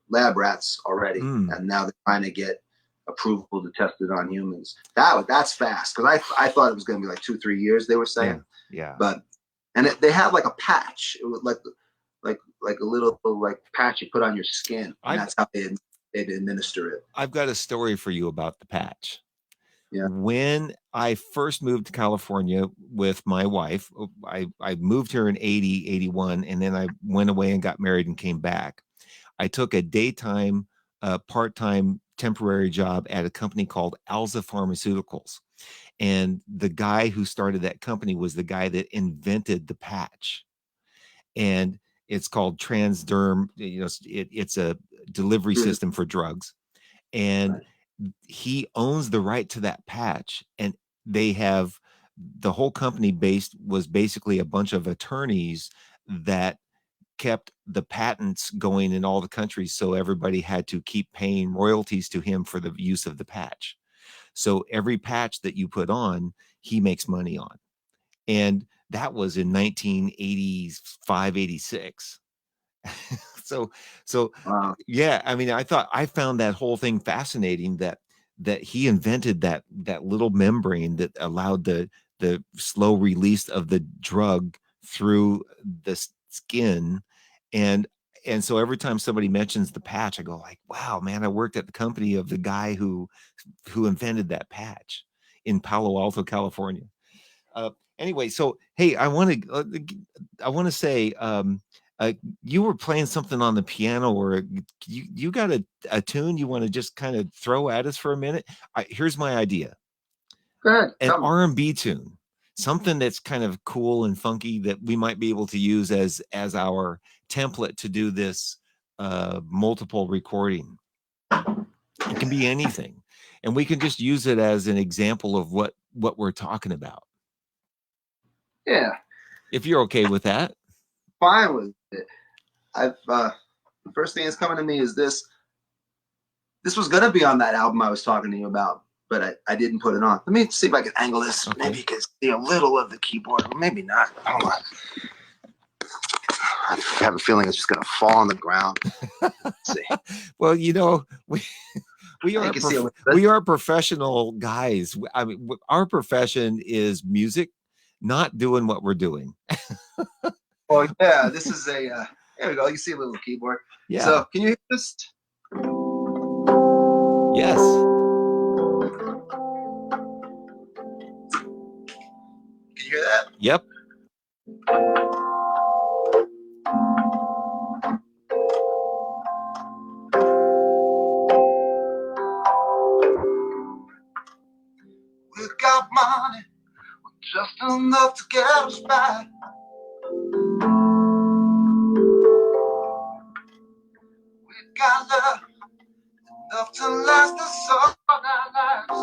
S1: lab rats already, and now they're trying to get approval to test it on humans. That's fast, because I thought it was going to be like 2-3 years. They were saying, they had like a patch. It was like a little patch you put on your skin, and that's how they'd administer it.
S2: I've got a story for you about the patch. When I first moved to California with my wife, I moved here in 80, 81, and then I went away and got married and came back. I took a daytime, part-time temporary job at a company called Alza Pharmaceuticals. And the guy who started that company was the guy that invented the patch. And it's called Transderm. It's a delivery system for drugs. And he owns the right to that patch. And they have the whole company was basically a bunch of attorneys that kept the patents going in all the countries. So everybody had to keep paying royalties to him for the use of the patch. So every patch that you put on, he makes money on. And that was in 1985, 86. so yeah, I mean, I found that whole thing fascinating, that he invented that little membrane that allowed the slow release of the drug through the skin. And so every time somebody mentions the patch, I go like, wow, man, I worked at the company of the guy who invented that patch in Palo Alto, California. Anyway, so hey, I want to say, you were playing something on the piano, or you got a tune you want to just kind of throw at us for a minute? Here's my idea.
S1: Go ahead.
S2: An R&B tune, something that's kind of cool and funky that we might be able to use as our template to do this multiple recording. It can be anything, and we can just use it as an example of what we're talking about.
S1: Yeah.
S2: If you're okay with that.
S1: Fine with it. The first thing that's coming to me is this. This was gonna be on that album I was talking to you about, but I didn't put it on. Let me see if I can angle this. Okay. Maybe you can see a little of the keyboard, or maybe not. Hold on. I have a feeling it's just gonna fall on the ground. Let's see.
S2: Well, we are professional guys. I mean, our profession is music, not doing what we're doing.
S1: Well, yeah, this is a there we go. You see a little keyboard.
S2: Yeah.
S1: So can you hear this?
S2: Yes.
S1: Can you hear that?
S2: Yep.
S1: We got money, just enough to get us by. We got love, enough to last us all our lives.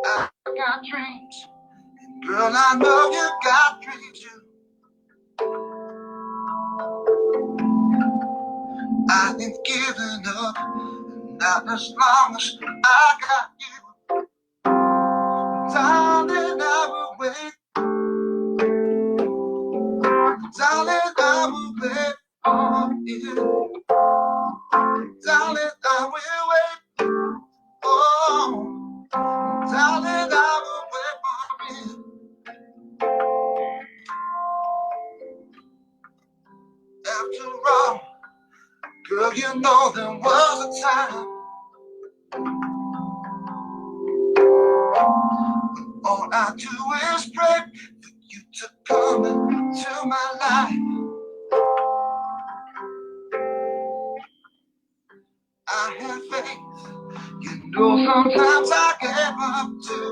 S1: I got dreams, and girl, I know you got dreams too. I ain't giving up, not as long as I got you. Darling, I will wait. Darling, I will wait for you. Darling, I will wait. Oh, darling, I will wait for you. After all, girl, you know there was a time all I do is pray for you to come into my life. I have faith, you know sometimes I give up too.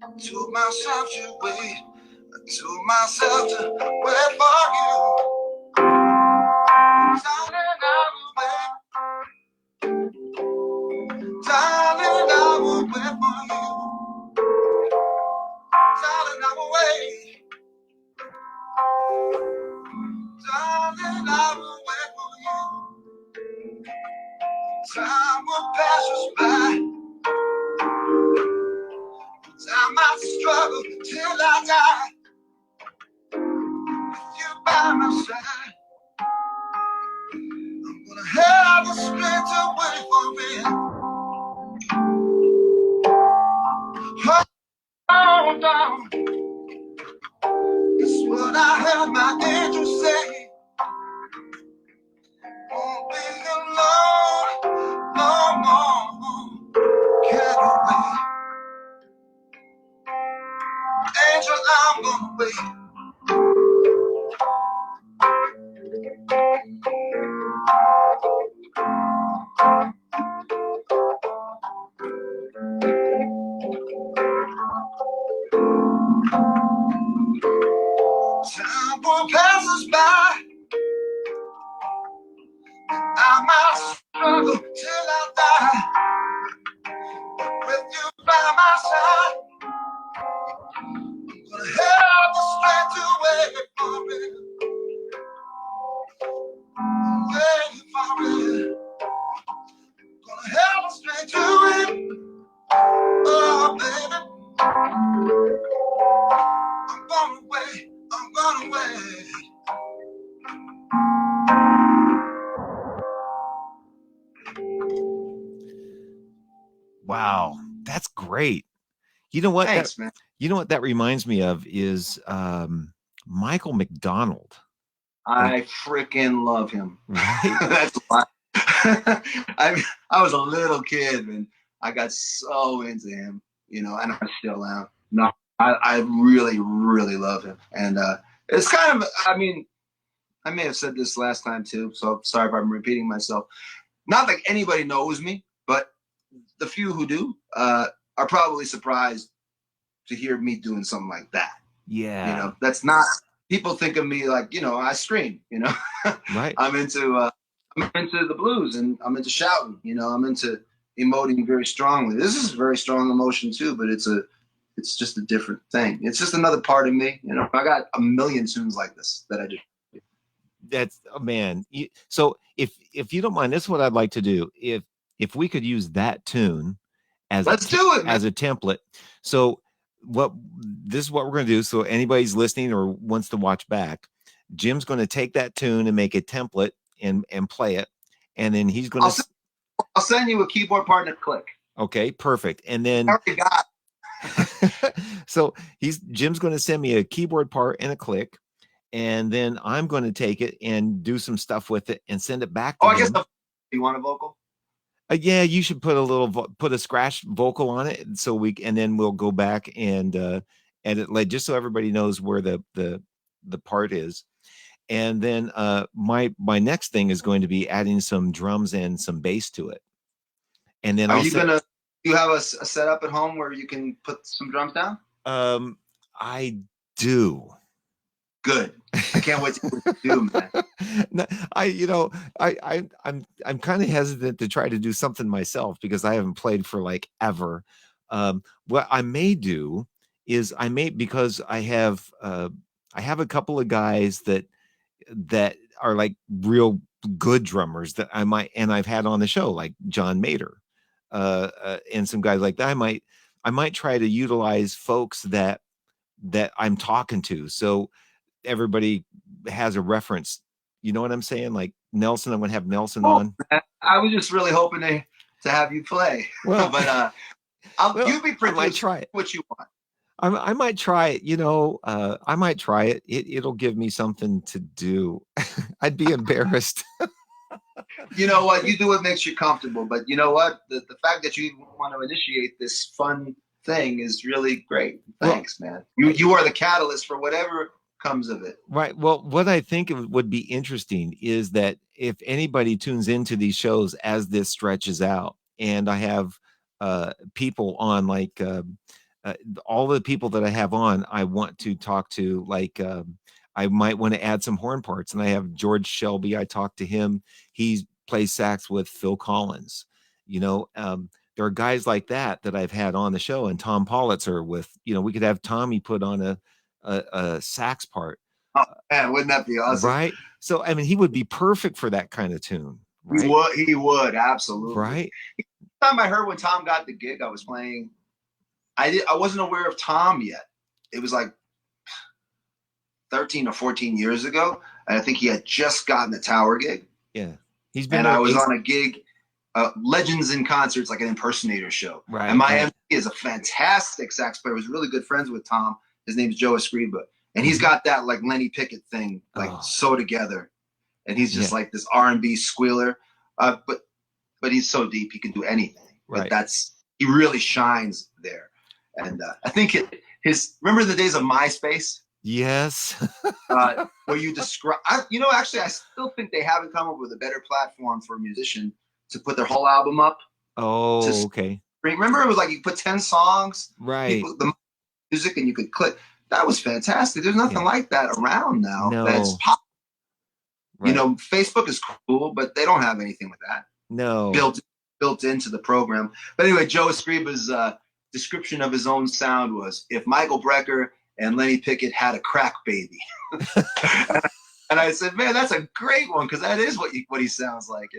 S1: I told myself to wait, I told myself to wait for you. Darling, I will wait. Darling, I will wait for you. Darling, I will wait. Darling, I will wait for you. Time will pass us by. I might struggle till I die. With you by my side, I'm gonna have the strength to wait for it. Hold on. It's what I heard my angel say. Time will pass us by. I might struggle till I die. With you by my side, gonna have the strength to wait for it. Wait for it. Gonna have the strength to wait. Oh, baby. I'm gonna wait. I'm gonna wait.
S2: Wow, that's great. You know what?
S1: Thanks, man.
S2: You know what that reminds me of is Michael McDonald.
S1: I freaking love him.
S2: Right?
S1: That's why. I was a little kid and I got so into him, you know, and I still am. No, I really, really love him. And it's kind of, I mean, I may have said this last time too, so sorry if I'm repeating myself. Not like anybody knows me, but the few who do are probably surprised to hear me doing something like that.
S2: Yeah.
S1: You know, that's not, people think of me like, you know, I scream, you know.
S2: Right.
S1: I'm into the blues and I'm into shouting, you know, I'm into emoting very strongly. This is very strong emotion too, but it's just a different thing. It's just another part of me, you know. I got a million tunes like this that I do.
S2: That's man. So if you don't mind, this is what I'd like to do. If we could use that tune as
S1: Let's do it, man.
S2: as a template. So this is what we're going to do. So anybody's listening or wants to watch back, Jim's going to take that tune and make a template and play it, and then he's going to.
S1: I'll send you a keyboard part and a click.
S2: Okay, perfect. And then
S1: I already got.
S2: So Jim's going to send me a keyboard part and a click, and then I'm going to take it and do some stuff with it and send it back to him.
S1: I guess you want a vocal?
S2: Yeah, you should put a scratch vocal on it, and then we'll go back and edit just so everybody knows where the part is. And then my next thing is going to be adding some drums and some bass to it. And then
S1: you have a setup at home where you can put some drums down?
S2: I do.
S1: Good. I can't wait to do, man.
S2: No, I'm kind of hesitant to try to do something myself because I haven't played for like ever. What I may do is because I have a couple of guys that are like real good drummers that I've had on the show, like John Mater, and some guys like that. I might try to utilize folks that I'm talking to. So everybody has a reference. You know what I'm saying? Like Nelson, I'm going to have Nelson on.
S1: I was just really hoping to have you play. Well, but you'd be pretty. I might try it. What you want?
S2: I might try it. You know, I might try it. It'll give me something to do. I'd be embarrassed.
S1: You know what? You do what makes you comfortable. But you know what? The fact that you even want to initiate this fun thing is really great. Thanks, man. You are the catalyst for whatever comes of it.
S2: Right. Well, what I think would be interesting is that if anybody tunes into these shows as this stretches out, and I have people on, like all the people that I have on, I want to talk to, like I might want to add some horn parts, and I have George Shelby. I talked to him. He plays sax with Phil Collins. You know, there are guys like that I've had on the show, and Tom Politzer with, you know, we could have Tommy put on a sax part.
S1: Oh man, wouldn't that be awesome?
S2: Right. So I mean, he would be perfect for that kind of tune. Right?
S1: He would absolutely.
S2: Right.
S1: The time I heard when Tom got the gig, I was playing. I wasn't aware of Tom yet. It was like 13 or 14 years ago, and I think he had just gotten the Tower gig.
S2: Yeah,
S1: he's been. And I was on a gig, Legends in Concerts, like an impersonator show.
S2: Right.
S1: And my MC is a fantastic sax player. I was really good friends with Tom. His name's Joe Escriba. And he's got that like Lenny Pickett thing, like so together. And he's just like this R&B squealer. But he's so deep, he can do anything. Right. But he really shines there. And I think remember the days of MySpace?
S2: Yes.
S1: where you describe, actually, I still think they haven't come up with a better platform for a musician to put their whole album up.
S2: Oh, okay.
S1: Remember, it was like you put 10 songs,
S2: Right.
S1: the music, and you could click. That was fantastic. There's nothing like that around now. That's
S2: No.
S1: pop.
S2: Right.
S1: Facebook is cool, but they don't have anything with that
S2: No.
S1: built into the program. But anyway, Joe Escriba's description of his own sound was, if Michael Brecker and Lenny Pickett had a crack baby. And I said, man, that's a great one, because that is what he sounds like,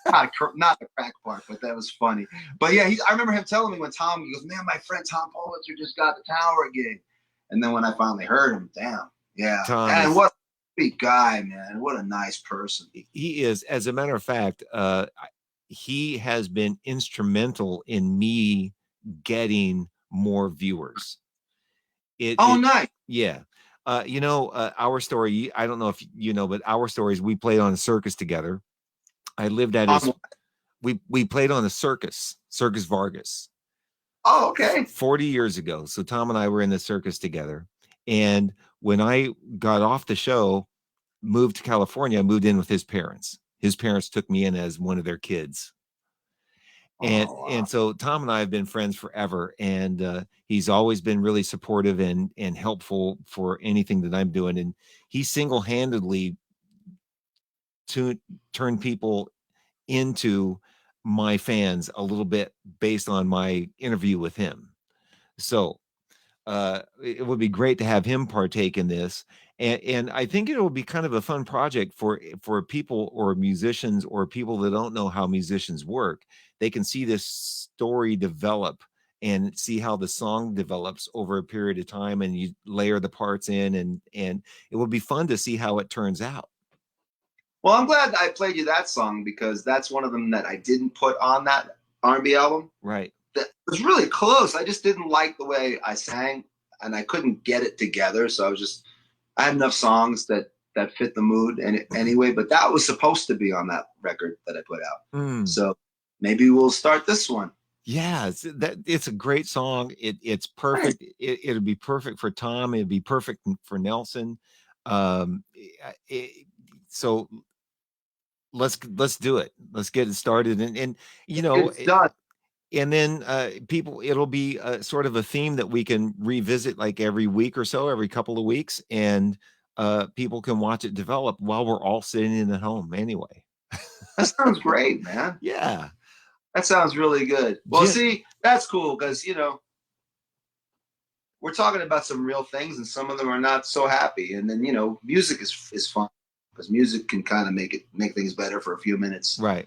S1: not the crack part, but that was funny. But yeah, I remember him telling me when he goes, man, my friend Tom Pulitzer just got the Tower gig. And then when I finally heard him, damn, yeah. And what a sweet guy, man. What a nice person.
S2: He is. As a matter of fact, he has been instrumental in me getting more viewers.
S1: Nice.
S2: Yeah. Our story, I don't know if you know, but our stories, we played on a circus together. I lived at his, we played on a Circus Vargas.
S1: Oh, okay.
S2: 40 years ago. So Tom and I were in the circus together. And when I got off the show, moved to California, I moved in with his parents. His parents took me in as one of their kids. And so Tom and I have been friends forever, and he's always been really supportive and helpful for anything that I'm doing. And he single-handedly turned people into my fans a little bit based on my interview with him. So it would be great to have him partake in this. And I think it will be kind of a fun project for people or musicians or people that don't know how musicians work. They can see this story develop and see how the song develops over a period of time, and you layer the parts in, and it will be fun to see how it turns out.
S1: Well, I'm glad I played you that song, because that's one of them that I didn't put on that R&B album.
S2: Right.
S1: That was really close. I just didn't like the way I sang, and I couldn't get it together. So I had enough songs that fit the mood anyway, but that was supposed to be on that record that I put out. So maybe we'll start this one.
S2: Yeah, it's a great song. It's perfect. It'll be perfect for Tom. It'd be perfect for Nelson. So let's do it. Let's get it started. And
S1: it's done.
S2: And then it'll be sort of a theme that we can revisit like every week or so, every couple of weeks, and people can watch it develop while we're all sitting in at home anyway.
S1: That sounds great, man.
S2: Yeah.
S1: That sounds really good. Well, see, that's cool, because, we're talking about some real things, and some of them are not so happy. And then, music is fun, because music can kind of make things better for a few minutes.
S2: Right.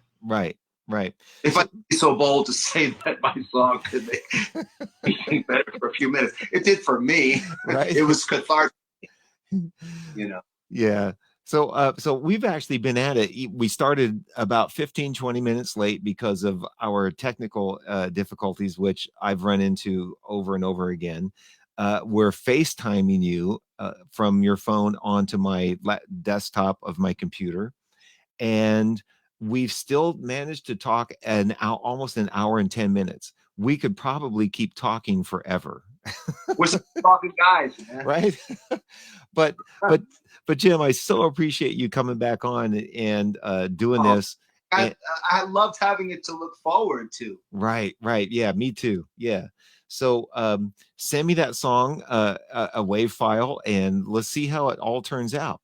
S1: If I'd be so bold to say that my song could make things better for a few minutes, it did for me. Right. It was cathartic.
S2: Yeah. So we've actually been at it. We started about 15, 20 minutes late because of our technical difficulties, which I've run into over and over again. We're FaceTiming you from your phone onto my desktop of my computer. And we've still managed to talk almost an hour and 10 minutes. We could probably keep talking forever.
S1: We're some talking guys, man.
S2: Right? But Jim, I so appreciate you coming back on and doing this.
S1: I loved having it to look forward to.
S2: Right. Yeah, me too. Yeah. So send me that song, a WAV file, and let's see how it all turns out.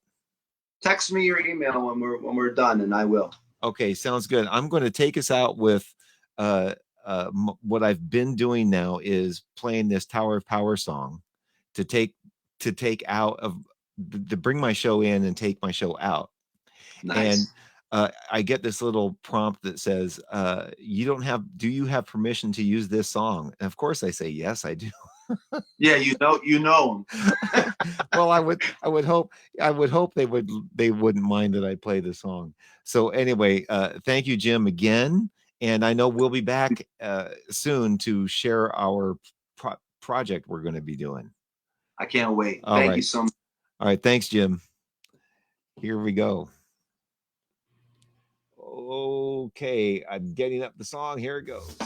S1: Text me your email when we're done, and I will.
S2: Okay, sounds good. I'm going to take us out with what I've been doing now is playing this Tower of Power song to take out of to bring my show in and take my show out.
S1: Nice.
S2: And I get this little prompt that says, do you have permission to use this song? And of course I say, yes, I do.
S1: Yeah, you know them.
S2: Well, I would hope they wouldn't mind that I play the song. So anyway, thank you, Jim, again. And I know we'll be back soon to share our project we're going to be doing.
S1: I can't wait. Thank you so much.
S2: All right. Thanks, Jim. Here we go. Okay. I'm getting up the song. Here it goes.